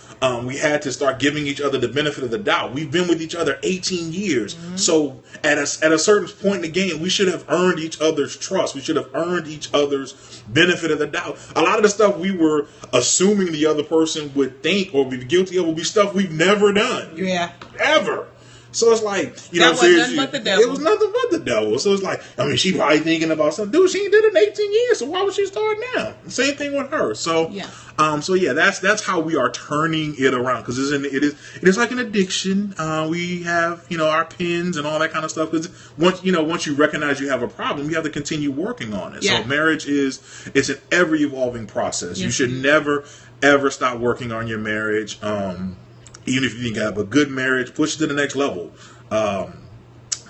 we had to start giving each other the benefit of the doubt. We've been with each other 18 years. Mm-hmm. So at a certain point in the game, we should have earned each other's trust. We should have earned each other's benefit of the doubt. A lot of the stuff we were assuming the other person would think or be guilty of would be stuff we've never done. Yeah. Ever. So it's like, that was nothing but the devil. It was nothing but the devil. So it's like, she probably thinking about something. Dude, she did it in 18 years, so why would she start now? Same thing with her. So, that's how we are turning it around, because it is like an addiction. We have, our pins and all that kind of stuff. Because once you recognize you have a problem, you have to continue working on it. Yeah. So marriage it's an ever evolving process. Yes. You should never ever stop working on your marriage. Even if you have a good marriage, push it to the next level.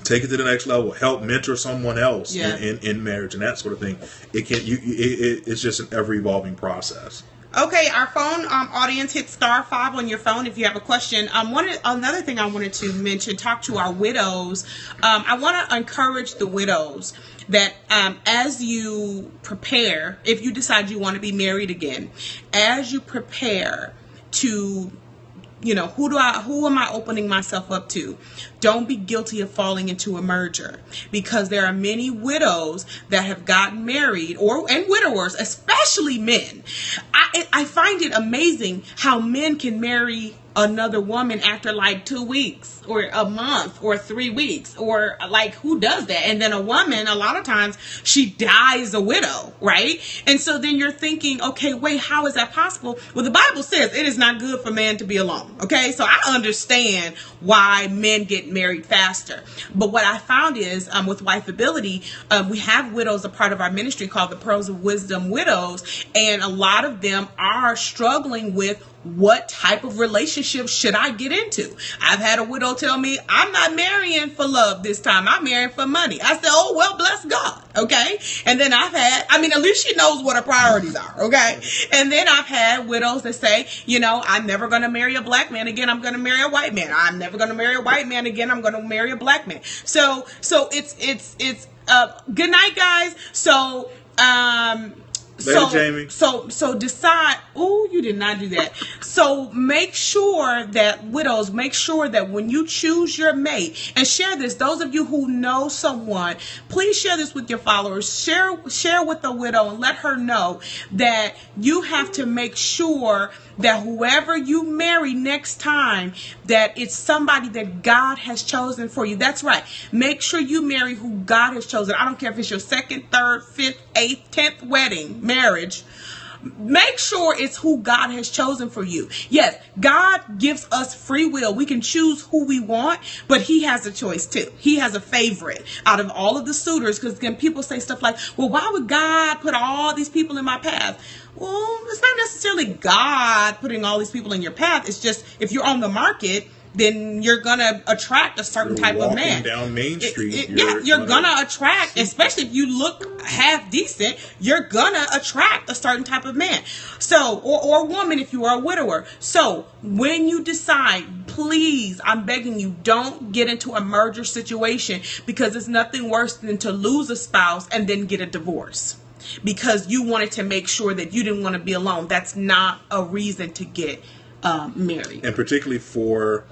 Take it to the next level. Help mentor someone else in marriage and that sort of thing. It's just an ever evolving process. Okay, our phone audience, hit *5 on your phone if you have a question. Another thing I wanted to mention, talk to our widows. I want to encourage the widows that as you prepare, if you decide you want to be married again, as you prepare to, who am I opening myself up to? Don't be guilty of falling into a merger, because there are many widows that have gotten married, and widowers, especially men. I find it amazing how men can marry another woman after like 2 weeks or a month or 3 weeks, or like, who does that? And then a woman, a lot of times she dies a widow, right? And so then you're thinking, okay, wait, how is that possible? Well, the Bible says it is not good for man to be alone. Okay, so I understand why men get married faster. But what I found is with Wifeability, we have widows, a part of our ministry called the Pearls of Wisdom Widows, and a lot of them are struggling with, what type of relationship should I get into? I've had a widow tell me, I'm not marrying for love this time. I'm marrying for money. I said, oh, well, bless God. Okay. And then at least she knows what her priorities are. Okay. And then I've had widows that say, I'm never going to marry a black man again. I'm going to marry a white man. I'm never going to marry a white man again. I'm going to marry a black man. So it's good night, guys. So, Later, Jamie. So decide. Oh, you did not do that. So make sure that widows, when you choose your mate, and share this. Those of you who know someone, please share this with your followers. Share with the widow and let her know that you have to make sure that whoever you marry next time, that it's somebody that God has chosen for you. That's right. Make sure you marry who God has chosen. I don't care if it's your 2nd, 3rd, 5th, 8th, 10th marriage. Make sure it's who God has chosen for you. Yes, God gives us free will. We can choose who we want, but he has a choice too. He has a favorite out of all of the suitors, because then people say stuff like, well, why would God put all these people in my path? Well, it's not necessarily God putting all these people in your path. It's just, if you're on the market, then you're going to attract a certain type of man. Down Main Street. You're going to attract, especially if you look half decent, you're going to attract a certain type of man. So, or woman if you are a widower. So, when you decide, please, I'm begging you, don't get into a merger situation, because it's nothing worse than to lose a spouse and then get a divorce, because you wanted to make sure that you didn't want to be alone. That's not a reason to get married. And particularly for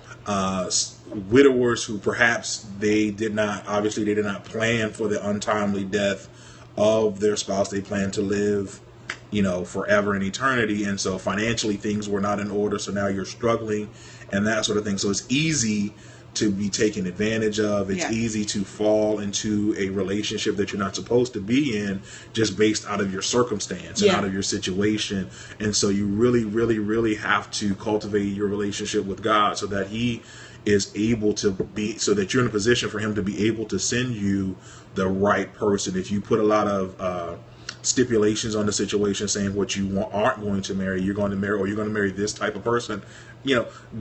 widowers who perhaps they did not plan for the untimely death of their spouse. They planned to live, forever in eternity. And so financially things were not in order. So now you're struggling and that sort of thing. So it's easy to be taken advantage of. It's easy to fall into a relationship that you're not supposed to be in, just based out of your circumstance and out of your situation. And so you really, really, really have to cultivate your relationship with God, so that he is able to be, so that you're in a position for him to be able to send you the right person. If you put a lot of stipulations on the situation, saying what you aren't going to marry, you're going to marry, or you're going to marry this type of person,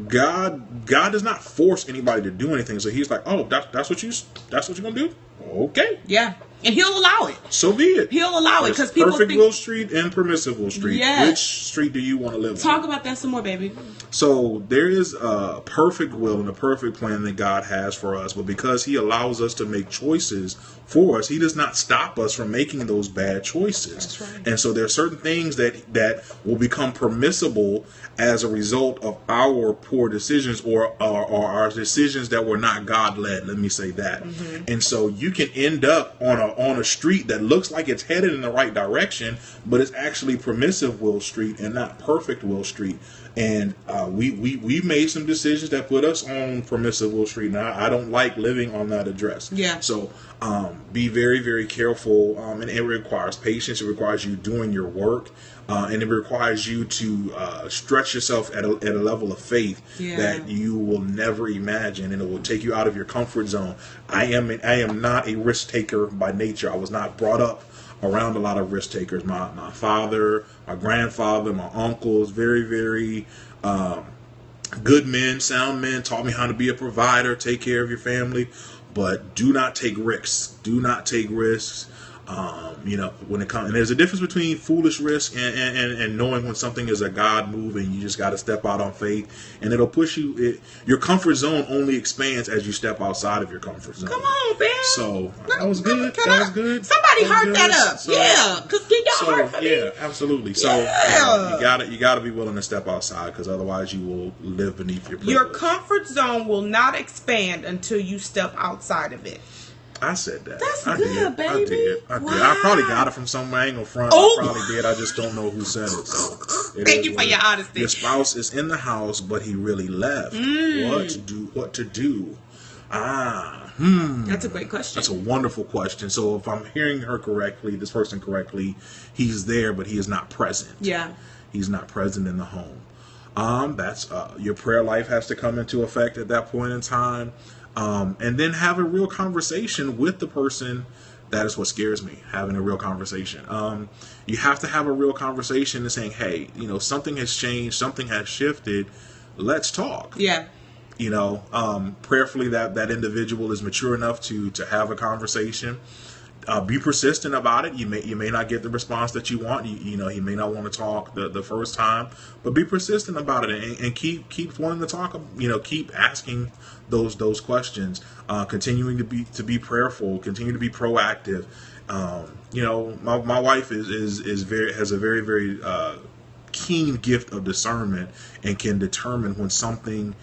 God does not force anybody to do anything. So he's like, oh, that's what you're going to do? Okay. Yeah. And he'll allow it. So be it. He'll allow it because people perfect think... Will Street and permissive Will Street. Yes. Which street do you want to live on? Talk about that some more, baby. So there is a perfect will and a perfect plan that God has for us, but because he allows us to make choices for us, he does not stop us from making those bad choices. That's right. And so there are certain things that will become permissible as a result of our poor decisions or our decisions that were not God-led. Let me say that. Mm-hmm. And so you can end up on a street that looks like it's headed in the right direction, but it's actually permissive Will Street and not perfect Will Street. And we made some decisions that put us on permissive Will Street. Now, I don't like living on that address. Yeah. So be very, very careful. And it requires patience. It requires you doing your work. And it requires you to stretch yourself at a level of faith that you will never imagine, and it will take you out of your comfort zone. I am not a risk taker by nature. I was not brought up around a lot of risk takers. My father, my grandfather, my uncles, very, very good men, sound men, taught me how to be a provider, take care of your family, but do not take risks. Do not take risks. When it comes, and there's a difference between foolish risk and knowing when something is a God move, and you just got to step out on faith, and it'll push you. Your comfort zone only expands as you step outside of your comfort zone. Come on, man. So that was good. That was good. Somebody heard that up. So, yeah, because get your heart for me. Yeah, absolutely. So you gotta be willing to step outside, because otherwise you will live beneath your privilege. Your comfort zone will not expand until you step outside of it. I said that. That's I good, did. baby. I did. Wow. I probably got it from somewhere. I ain't gonna front. Oh. I probably did. I just don't know who said it. So Thank you for your honesty. Your spouse is in the house, but he really left. What to do? That's a great question. That's a wonderful question. So if I'm hearing her correctly, this person correctly, he's there, but he is not present. Yeah. He's not present in the home. That's your prayer life has to come into effect at that point in time. And then have a real conversation with the person. That is what scares me, having a real conversation. You have to have a real conversation and saying, hey, something has changed, something has shifted. Let's talk. Yeah. Prayerfully that individual is mature enough to have a conversation. Be persistent about it. You may not get the response that you want. You may not want to talk the first time, but be persistent about it and keep wanting to talk. Keep asking those questions. Continuing to be prayerful. Continue to be proactive. My wife has a very, very keen gift of discernment and can determine when something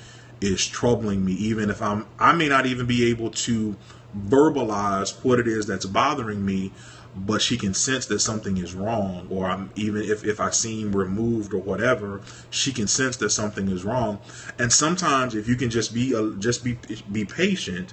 is troubling me, even if I may not even be able to verbalize what it is that's bothering me, but she can sense that something is wrong, or even if I seem removed or whatever, she can sense that something is wrong. And sometimes if you can just be patient,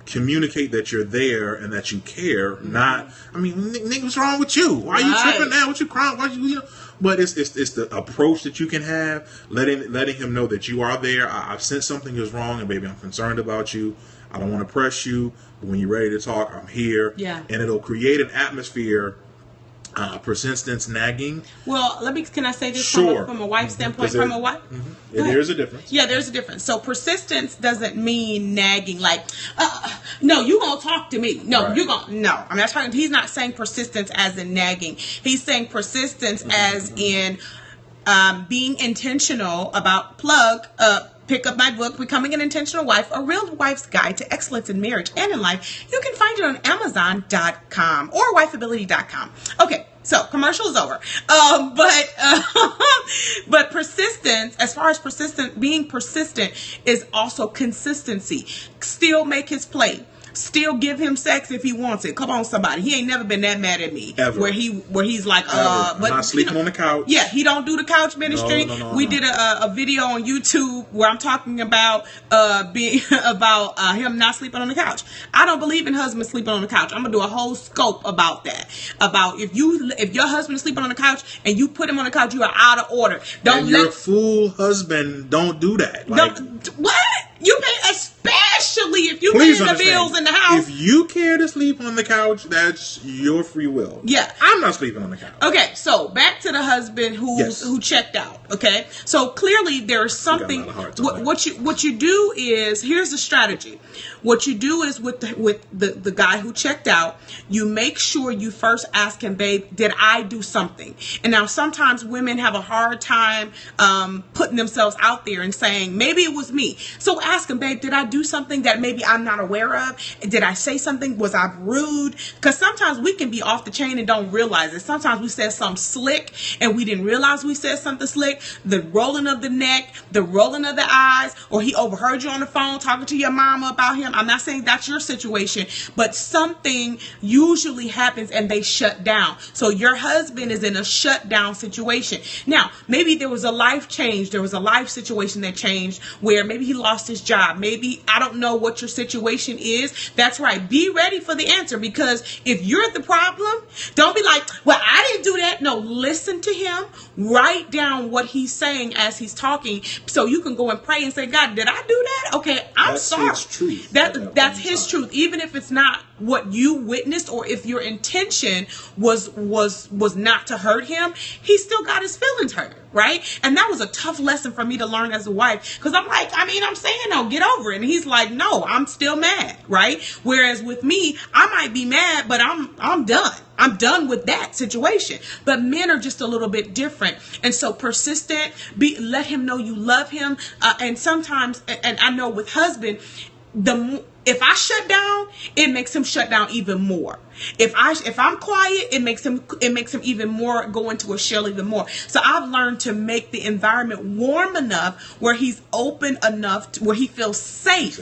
communicate that you're there and that you care. Not, nigga, what's wrong with you? Why are you tripping now? What you crying? Why you? But it's the approach that you can have, letting him know that you are there. I've sensed something is wrong, and baby, I'm concerned about you. I don't want to press you, but when you're ready to talk, I'm here. Yeah. And it'll create an atmosphere. Persistence, nagging. Well, can I say this sure. from a wife's standpoint? From a wife? Mm-hmm. There's a difference. Yeah, there's a difference. So persistence doesn't mean nagging, like, no, you gonna talk to me. No, right. No. I'm not talking, he's not saying persistence as in nagging. He's saying persistence as in being intentional about pick up my book, Becoming an Intentional Wife, A Real Wife's Guide to Excellence in Marriage and in Life. You can find it on Amazon.com or wifeability.com. Okay, so commercial is over. But persistence, as far as being persistent is also consistency. Still make his plate. Still give him sex if he wants it. Come on, somebody. He ain't never been that mad at me. Ever. Where he's like, but not sleeping on the couch. Yeah, he don't do the couch ministry. No, we did a video on YouTube where I'm talking about him not sleeping on the couch. I don't believe in husbands sleeping on the couch. I'm gonna do a whole scope about that. About if your husband is sleeping on the couch and you put him on the couch, you are out of order. Your fool husband don't do that. What? You pay especially obviously, if you Please pay the understand, bills in the house. if you care to sleep on the couch, that's your free will. Yeah. I'm not sleeping on the couch. Okay, so back to the husband who checked out. Okay, so clearly there is something. What you do is, here's the strategy. What you do is with the guy who checked out, you make sure you first ask him, babe, did I do something? And now sometimes women have a hard time putting themselves out there and saying, maybe it was me. So ask him, babe, did I do something that maybe I'm not aware of? Did I say something? Was I rude? Because sometimes we can be off the chain and don't realize it. Sometimes we said something slick and we didn't realize we said something slick. The rolling of the neck, the rolling of the eyes, or he overheard you on the phone talking to your mama about him. I'm not saying that's your situation, but something usually happens and they shut down. So your husband is in a shutdown situation. Now, maybe there was a life change. There was a life situation that changed where maybe he lost his job. Maybe, I don't know what your situation is. That's right. Be ready for the answer, because if you're the problem, don't be like, well, I didn't do that. No, listen to him. Write down what he's saying as he's talking, so you can go and pray and say, God, did I do that? Okay, I'm sorry. That's his truth. That's his truth. Even if it's not what you witnessed, or if your intention was not to hurt him, he still got his feelings hurt, right? And that was a tough lesson for me to learn as a wife, because I'm like, I'm saying, no, get over it. And he's like, no, I'm still mad, right? Whereas with me, I might be mad, but I'm done. I'm done with that situation. But men are just a little bit different. And so persistent, let him know you love him. And sometimes, and I know with husband, if I shut down, it makes him shut down even more. If I'm quiet, it makes him even more go into a shell even more. So I've learned to make the environment warm enough where he's open enough where he feels safe,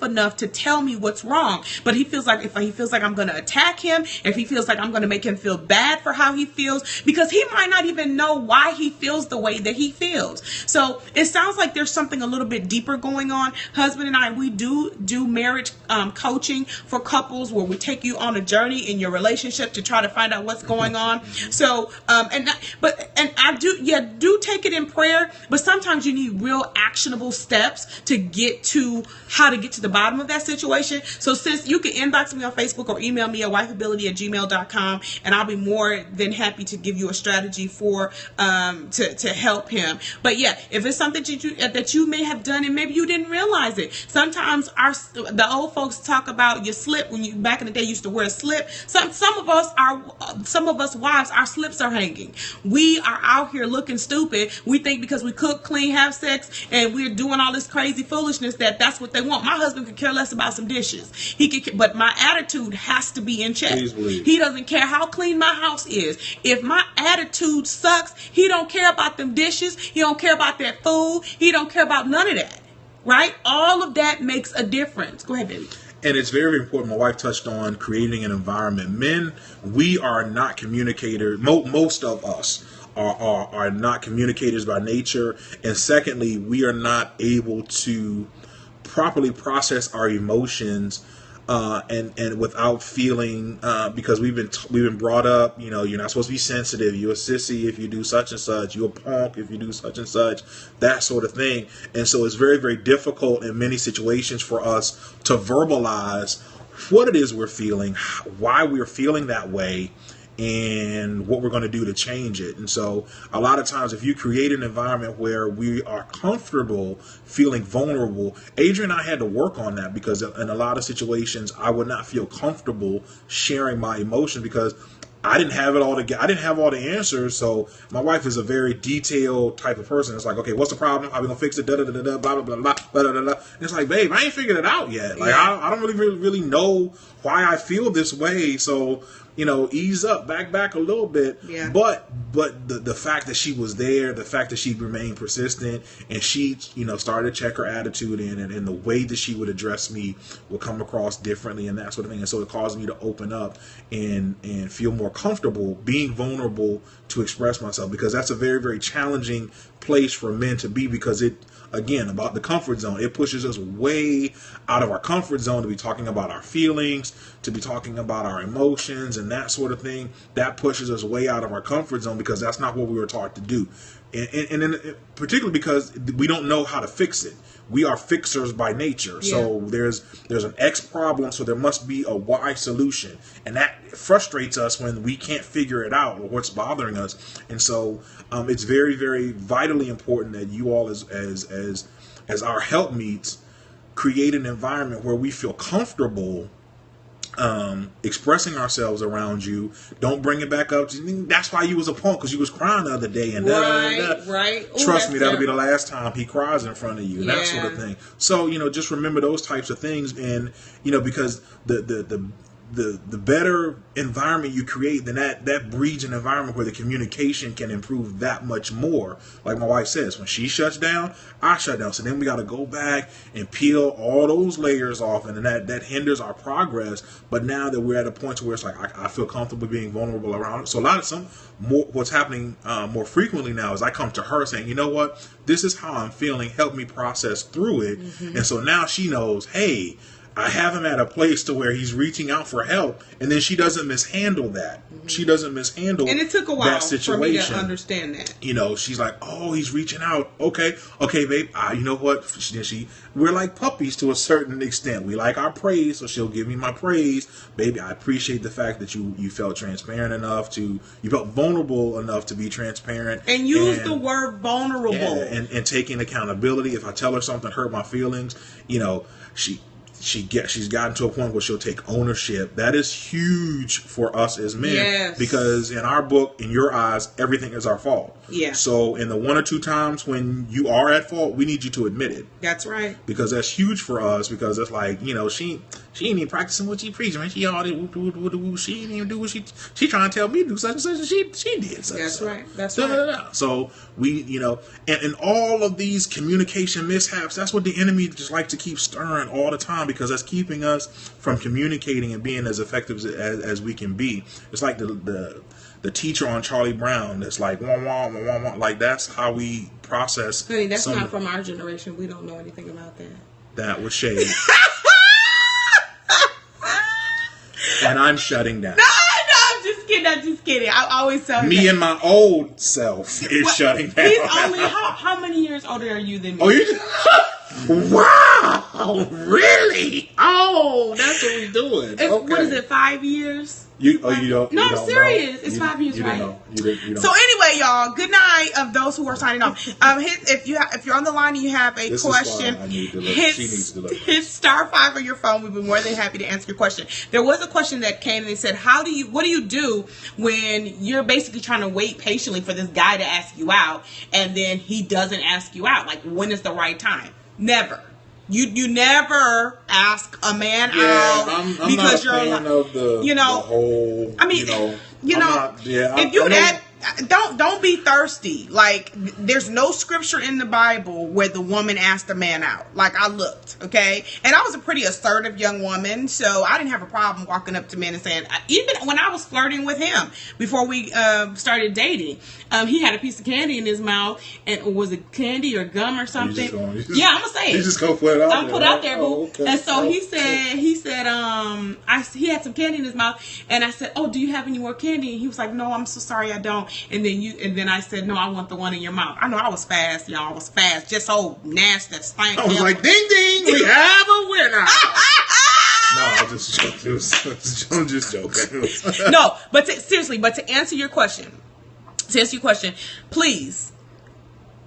enough to tell me what's wrong. But he feels like, if he feels like I'm going to attack him, if he feels like I'm going to make him feel bad for how he feels, because he might not even know why he feels the way that he feels. So it sounds like there's something a little bit deeper going on. Husband and I, we do marriage coaching for couples, where we take you on a journey in your relationship to try to find out what's going on. So, I do take it in prayer, but sometimes you need real actionable steps to get to how to get to the bottom of that situation. So sis, you can inbox me on Facebook or email me at wifeability@gmail.com, and I'll be more than happy to give you a strategy for to help him. But yeah, if it's something that you may have done and maybe you didn't realize it. Sometimes the old folks talk about your slip when you back in the day used to wear a slip. Some of us wives, our slips are hanging. We are out here looking stupid. We think because we cook, clean, have sex, and we're doing all this crazy foolishness that's what they want. My husband could care less about some dishes. But my attitude has to be in check. He doesn't care how clean my house is. If my attitude sucks, he don't care about them dishes. He don't care about that food. He don't care about none of that. Right? All of that makes a difference. Go ahead, baby. And it's very important. My wife touched on creating an environment. Men, we are not communicators. Most of us are not communicators by nature. And secondly, we are not able to properly process our emotions and without feeling, because we've been brought up, you're not supposed to be sensitive. You're a sissy if you do such and such. You're a punk if you do such and such, that sort of thing. And so it's very, very difficult in many situations for us to verbalize what it is we're feeling, why we're feeling that way, and what we're going to do to change it. And so a lot of times, if you create an environment where we are comfortable feeling vulnerable, Adrienne and I had to work on that, because in a lot of situations I would not feel comfortable sharing my emotions because I didn't have it all together. I didn't have all the answers. So my wife is a very detailed type of person. It's like, okay, what's the problem? How are we gonna fix it? Da da da da. Blah blah blah blah blah blah blah. And it's like, babe, I ain't figured it out yet. Like, I don't really know why I feel this way. So, ease up, back a little bit. Yeah. But the fact that she was there, the fact that she remained persistent, and she, started to check her attitude in, and the way that she would address me would come across differently and that sort of thing. And so it caused me to open up and feel more comfortable being vulnerable to express myself, because that's a very, very challenging place for men to be, because it, again, about the comfort zone. It pushes us way out of our comfort zone to be talking about our feelings, to be talking about our emotions and that sort of thing. That pushes us way out of our comfort zone, because that's not what we were taught to do. and then particularly because we don't know how to fix it. We are fixers by nature. Yeah. So there's an X problem, so there must be a Y solution. And that frustrates us when we can't figure it out or what's bothering us. And so it's very, very vitally important that you all as our helpmeets create an environment where we feel comfortable expressing ourselves around you. Don't bring it back up. That's why you was a punk, because you was crying the other day. And right. Ooh, trust me, that'll be the terrible. last time he cries in front of you. That sort of thing. So, just remember those types of things. And, because the better environment you create, then that breeds an environment where the communication can improve that much more. Like my wife says, when she shuts down, I shut down. So then we got to go back and peel all those layers off, and then that hinders our progress. But now that we're at a point where it's like I feel comfortable being vulnerable around it. So what's happening more frequently now is I come to her saying, you know what, this is how I'm feeling. Help me process through it. Mm-hmm. And so now she knows, hey, I have him at a place to where he's reaching out for help, and then she doesn't mishandle that. Mm-hmm. She doesn't mishandle that situation. And it took a while for me to understand that. She's like, oh, he's reaching out. Okay, babe. You know what? We're like puppies to a certain extent. We like our praise, so she'll give me my praise. Baby, I appreciate the fact that you felt transparent enough you felt vulnerable enough to be transparent. And use the word vulnerable. Yeah, and taking accountability. If I tell her something hurt my feelings, she's gotten to a point where she'll take ownership. That is huge for us as men. Yes. Because in our book, in your eyes, everything is our fault. Yeah. So in the 1 or 2 times when you are at fault, we need you to admit it. That's right. Because that's huge for us, because it's like, she ain't even practicing what she preaching, man. She all this she ain't even do what she trying to tell me to do such and such, and she did such. That's right. That's right. So we, and all of these communication mishaps, that's what the enemy just like to keep stirring all the time, because that's keeping us from communicating and being as effective as we can be. It's like the teacher on Charlie Brown that's like, wah, wah, wah, wah, wah. Like, that's how we process. Honey, that's not from our generation. We don't know anything about that. That was shade. And I'm shutting down. No, I'm just kidding. I always tell me and my old self is shutting down. He's only, how many years older are you than me? Oh, you wow, really? Oh, that's what we're doing. Okay. What is it, 5 years? You don't? No, you I'm don't serious. know? It's 5 years, you right? You don't. So anyway, y'all, good night of those who are signing off. If you're on the line and you have a question, hit *5 on your phone. We'd be more than happy to answer your question. There was a question that came and they said, what do you do when you're basically trying to wait patiently for this guy to ask you out, and then he doesn't ask you out? Like, when is the right time? Never. You never ask a man out I'm because not a fan of the whole. I mean, if you don't be thirsty. Like, there's no scripture in the Bible where the woman asked a man out. Like, I looked, okay? And I was a pretty assertive young woman, so I didn't have a problem walking up to men and saying, even when I was flirting with him before we started dating, he had a piece of candy in his mouth, and was it candy or gum or something? I'm gonna say it. You just gonna put it out I'm there. put out there, boo. Oh, okay. And so he said, he had some candy in his mouth, and I said, oh, do you have any more candy? And he was like, no, I'm so sorry, I don't. And then I said, no, I want the one in your mouth. I know I was fast, y'all. I was fast. Just so nasty, stank. I was like, ding, ding, we have a winner. No, I'm just joking. No, but seriously, to answer your question, please,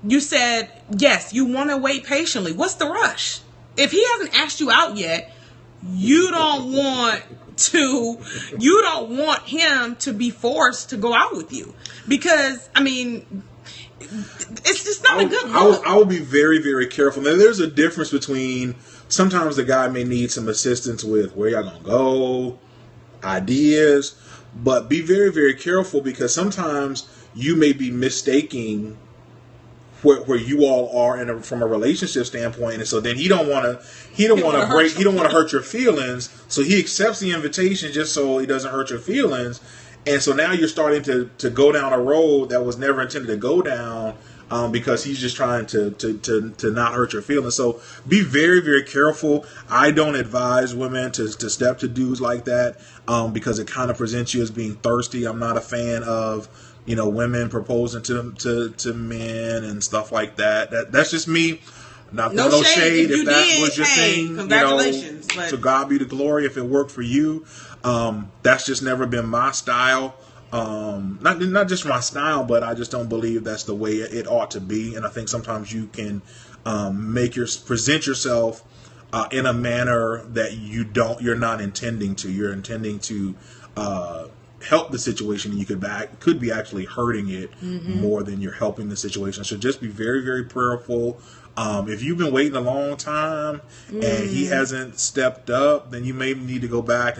you said, yes, you want to wait patiently. What's the rush? If he hasn't asked you out yet, you don't want him to be forced to go out with you, because I mean, it's just not a good look. I will be very, very careful. Now, there's a difference between, sometimes the guy may need some assistance with where y'all gonna go, ideas, but be very, very careful, because sometimes you may be mistaking where you all are from a relationship standpoint, and so then he don't want to hurt your feelings, so he accepts the invitation just so he doesn't hurt your feelings, and so now you're starting to go down a road that was never intended to go down, because he's just trying to not hurt your feelings. So be very, very careful. I don't advise women to step to dudes like that, because it kind of presents you as being thirsty. I'm not a fan of women proposing to men and stuff like that. That's just me. Not No shade if that did, was your thing. Congratulations. But to God be the glory if it worked for you. That's just never been my style. Not just my style, but I just don't believe that's the way it ought to be. And I think sometimes you can present yourself in a manner that you're not intending to. You're intending to help the situation, and you could be actually hurting it more than you're helping the situation. So just be very, very prayerful. If you've been waiting a long time and he hasn't stepped up, then you may need to go back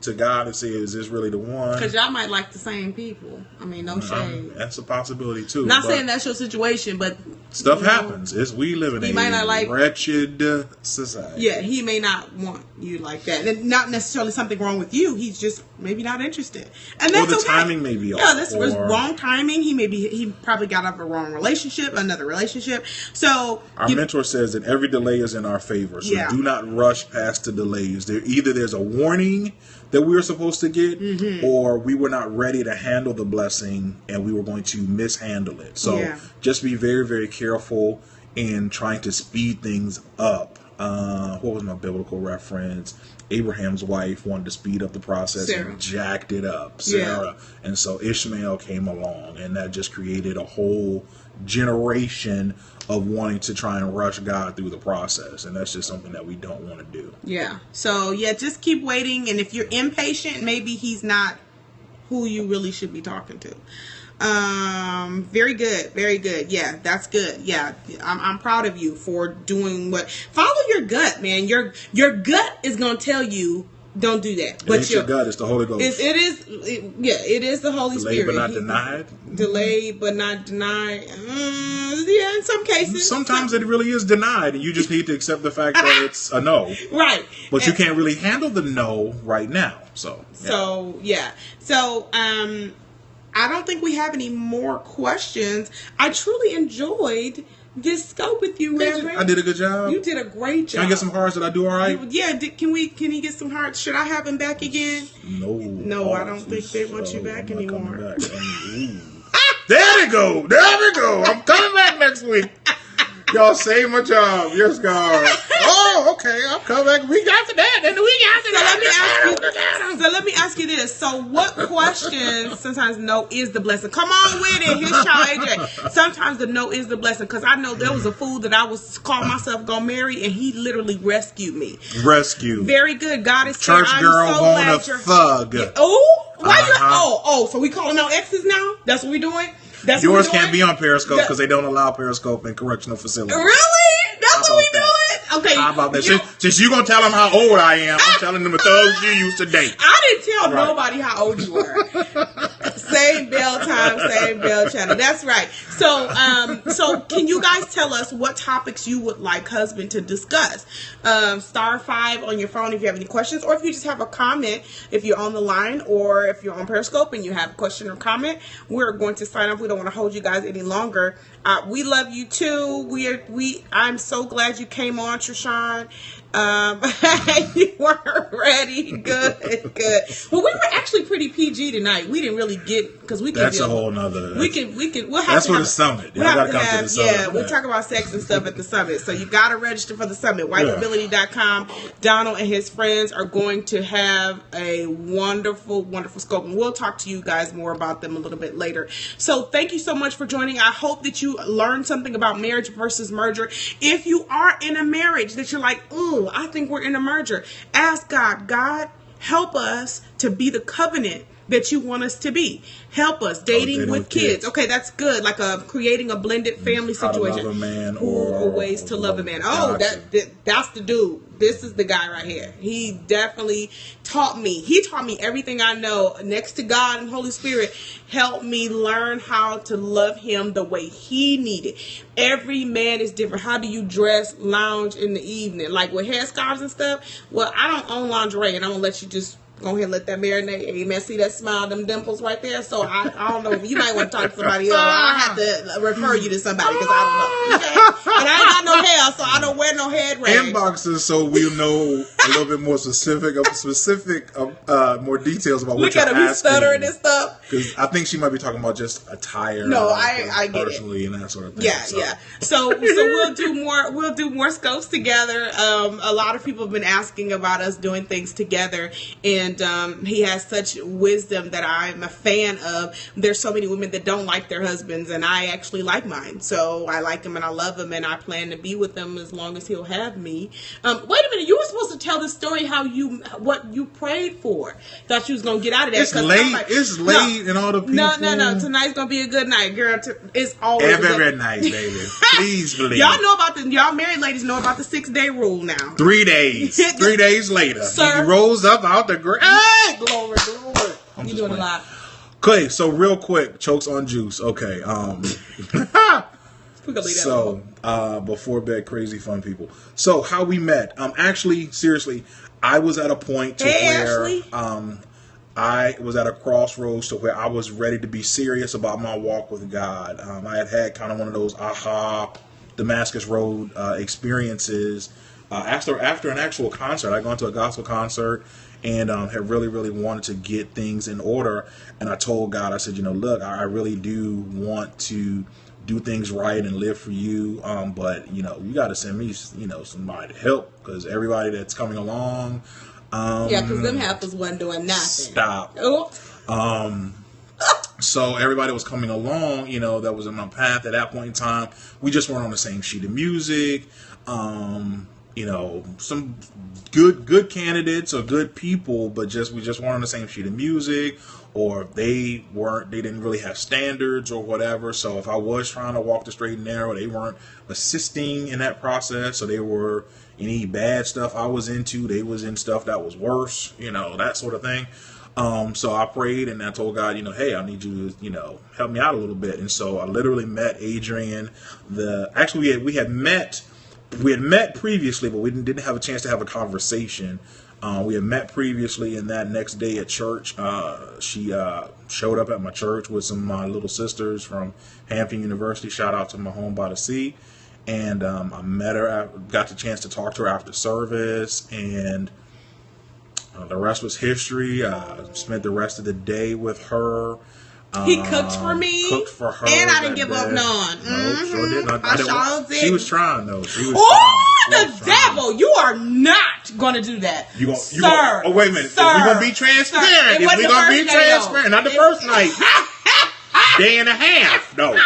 to God and say, is this really the one? Because y'all might like the same people. I mean, no shade. That's a possibility too. Not saying that's your situation, but stuff happens. We live in a wretched society. Yeah, he may not want you like that. And not necessarily something wrong with you. He's just maybe not interested. And that's the timing may be off. Yeah, this was wrong timing. He probably got out of a wrong relationship, another relationship. So our mentor says that every delay is in our favor. So do not rush past the delays. There's a warning that we were supposed to get, or we were not ready to handle the blessing and we were going to mishandle it. So just be very, very careful in trying to speed things up. What was my biblical reference? Abraham's wife wanted to speed up the process and jacked it up, Sarah. And so Ishmael came along, and that just created a whole generation of wanting to try and rush God through the process. And that's just something that we don't want to do. Yeah. So, just keep waiting. And if you're impatient, maybe he's not who you really should be talking to. Very good. Very good. Yeah, that's good. Yeah. I'm proud of you for doing follow your gut, man. Your gut is going to tell you don't do that. But it's your gut, it's the Holy Ghost. It is the Holy Spirit. Delayed but not denied. Delayed but not denied. In some cases. Sometimes it really is denied, and you just need to accept the fact that it's a no. Right. But you can't really handle the no right now. So I don't think we have any more questions. I truly enjoyed this scope with you, Reverend. I did a good job. You did a great job. Can I get some hearts? Did I do all right? Yeah. Can he get some hearts? Should I have him back again? No. I don't think they want you back anymore. There we go. I'm coming back next week. Y'all saved my job. Yes, God. Oh, okay. I'll come back a week after that. Then the week after that. So let me ask you this. So what questions, sometimes no is the blessing. Come on with it. Here's y'all, AJ. Sometimes the no is the blessing. Because I know there was a fool that I was calling myself going to marry, and he literally rescued me. Very good. God is saying, Church girl I'm so want glad a thug. Oh, why you? So we calling out exes now? That's what we doing? Yours can't be on Periscope because they don't allow Periscope in correctional facilities. Really? That's what we doing? Okay. How about that? Since you're going to tell them how old I am, I'm telling them the thugs you used to date. I didn't tell nobody how old you were. Same bell time, same bell channel. That's right. So can you guys tell us what topics you would like husband to discuss? *5 on your phone if you have any questions, or if you just have a comment, if you're on the line or if you're on Periscope and you have a question or comment, we're going to sign up. We don't want to hold you guys any longer. We love you too. I'm so glad you came on, Trishawn. You weren't ready. Good. Well, we were actually pretty PG tonight. We didn't really get because we can. That's a whole nother. We'll have that's to for the summit. Y'all gotta come to the summit. Yeah, we'll talk about sex and stuff at the summit. So you gotta register for the summit. Wifeability.com. Donald and his friends are going to have a wonderful, wonderful scope, and we'll talk to you guys more about them a little bit later. So thank you so much for joining. I hope that you learned something about marriage versus merger. If you are in a marriage that you're like, ooh, I think we're in a merger, ask God, help us to be the covenant that you want us to be. Help us dating with kids. Okay, that's good. Like creating a blended family situation. How to love a man or ways to love a man. Oh, that's the dude. This is the guy right here. He definitely taught me. He taught me everything I know. Next to God and Holy Spirit, helped me learn how to love him the way he needed. Every man is different. How do you dress, lounge in the evening? Like with headscarves and stuff? Well, I don't own lingerie, and I'm going to let you just go ahead and let that marinate. Amen. See that smile, them dimples right there? So I don't know. You might want to talk to somebody else. I have to refer you to somebody because I don't know. Okay? And I ain't got no hair, so I don't wear no head wrap. Inbox us so we'll know a little bit more more details about what you're asking. Look at him. He's stuttering and stuff. Because I think she might be talking about just attire. No, I get it. Personally and that sort of thing. Yeah, so. yeah. So we'll do more scopes together. A lot of people have been asking about us doing things together, and he has such wisdom that I'm a fan of. There's so many women that don't like their husbands, and I actually like mine. So I like him and I love him, and I plan to be with him as long as he'll have me. Wait a minute, you were supposed to tell the story what you prayed for. Thought you was gonna get out of that. It's late. It's late, and all the people. No. Tonight's gonna be a good night, girl. It's always very nice, baby. Please believe. Y'all know about y'all married ladies know about the 6-day rule now. 3 days. 3 days later, Sir. he rose up out the grave. Hey, glory. You doing a lot. Okay, so real quick, chokes on juice. Okay, We can leave that so before bed, crazy fun people. So how we met? Actually, seriously, I was at a point to where Ashley. I was at a crossroads to where I was ready to be serious about my walk with God. I had kind of one of those Damascus Road experiences after an actual concert. I'd gone to a gospel concert and had really wanted to get things in order. And I told God, I said, look, I really do want to do things right and live for you. But, you got to send me, somebody to help, because everybody that's coming along. Yeah, because them heifers wasn't doing nothing. Stop. Oh. So everybody was coming along, that was in my path at that point in time. We just weren't on the same sheet of music. Some good candidates or good people, but we just weren't on the same sheet of music, or they didn't really have standards or whatever. So if I was trying to walk the straight and narrow, they weren't assisting in that process. So they were any bad stuff I was into, they was in stuff that was worse, that sort of thing. So I prayed and I told God, hey, I need you to, help me out a little bit. And so I literally met Adrienne. Actually, we had met previously, but we didn't have a chance to have a conversation. We had met previously, and that next day at church, she showed up at my church with some of my little sisters from Hampton University. Shout out to my home by the sea. And I met her, I got the chance to talk to her after service, and the rest was history. I spent the rest of the day with her. He cooked for me. Cooked for her. And I didn't give up none. No, sure didn't. I sure did. She was trying, though. The devil! You are not going to do that. Sir. Oh, wait a minute. Sir, we're going to be transparent. If we're going to be transparent. Not the first night. Day and a half. No.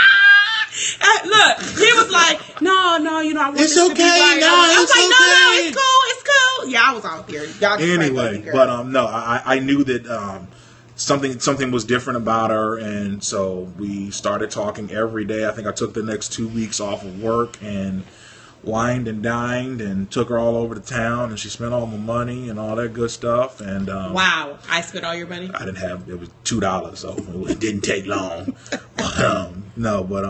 Look, he was like, no, I want it's this okay, to be right. No, I was it's like, okay. no, it's cool. Yeah, I was out there. Y'all just anyway, but no, I knew that something was different about her, and so we started talking every day. I think I took the next 2 weeks off of work and wined and dined and took her all over the town, and she spent all my money and all that good stuff. And wow, I spent all your money? I didn't have, it was $2, so it didn't take long. But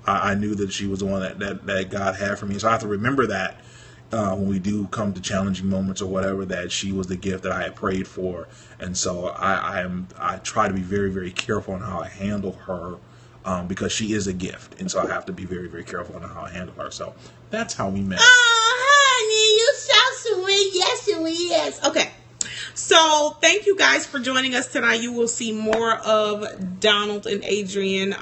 I knew that she was the one that God had for me. So I have to remember that when we do come to challenging moments or whatever, that she was the gift that I had prayed for. And so I try to be very, very careful on how I handle her, because she is a gift. And so I have to be very, very careful on how I handle her. So that's how we met. Oh, honey, you so sweet. Yes. Okay. So thank you guys for joining us tonight. You will see more of Donald and Adrienne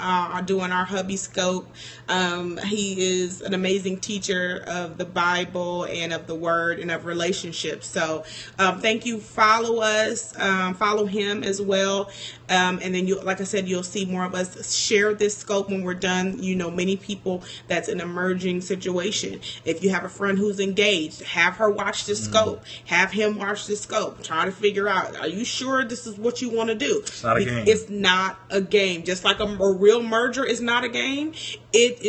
doing our hubby scope. He is an amazing teacher of the Bible and of the Word and of relationships. So thank you. Follow us. Follow him as well. And then, like I said, you'll see more of us. Share this scope when we're done. Many people, that's an emerging situation. If you have a friend who's engaged, have her watch this scope. Have him watch this scope. Try to figure out, are you sure this is what you want to do? It's not a game. It's not a game. Just like a real merger is not a game, it is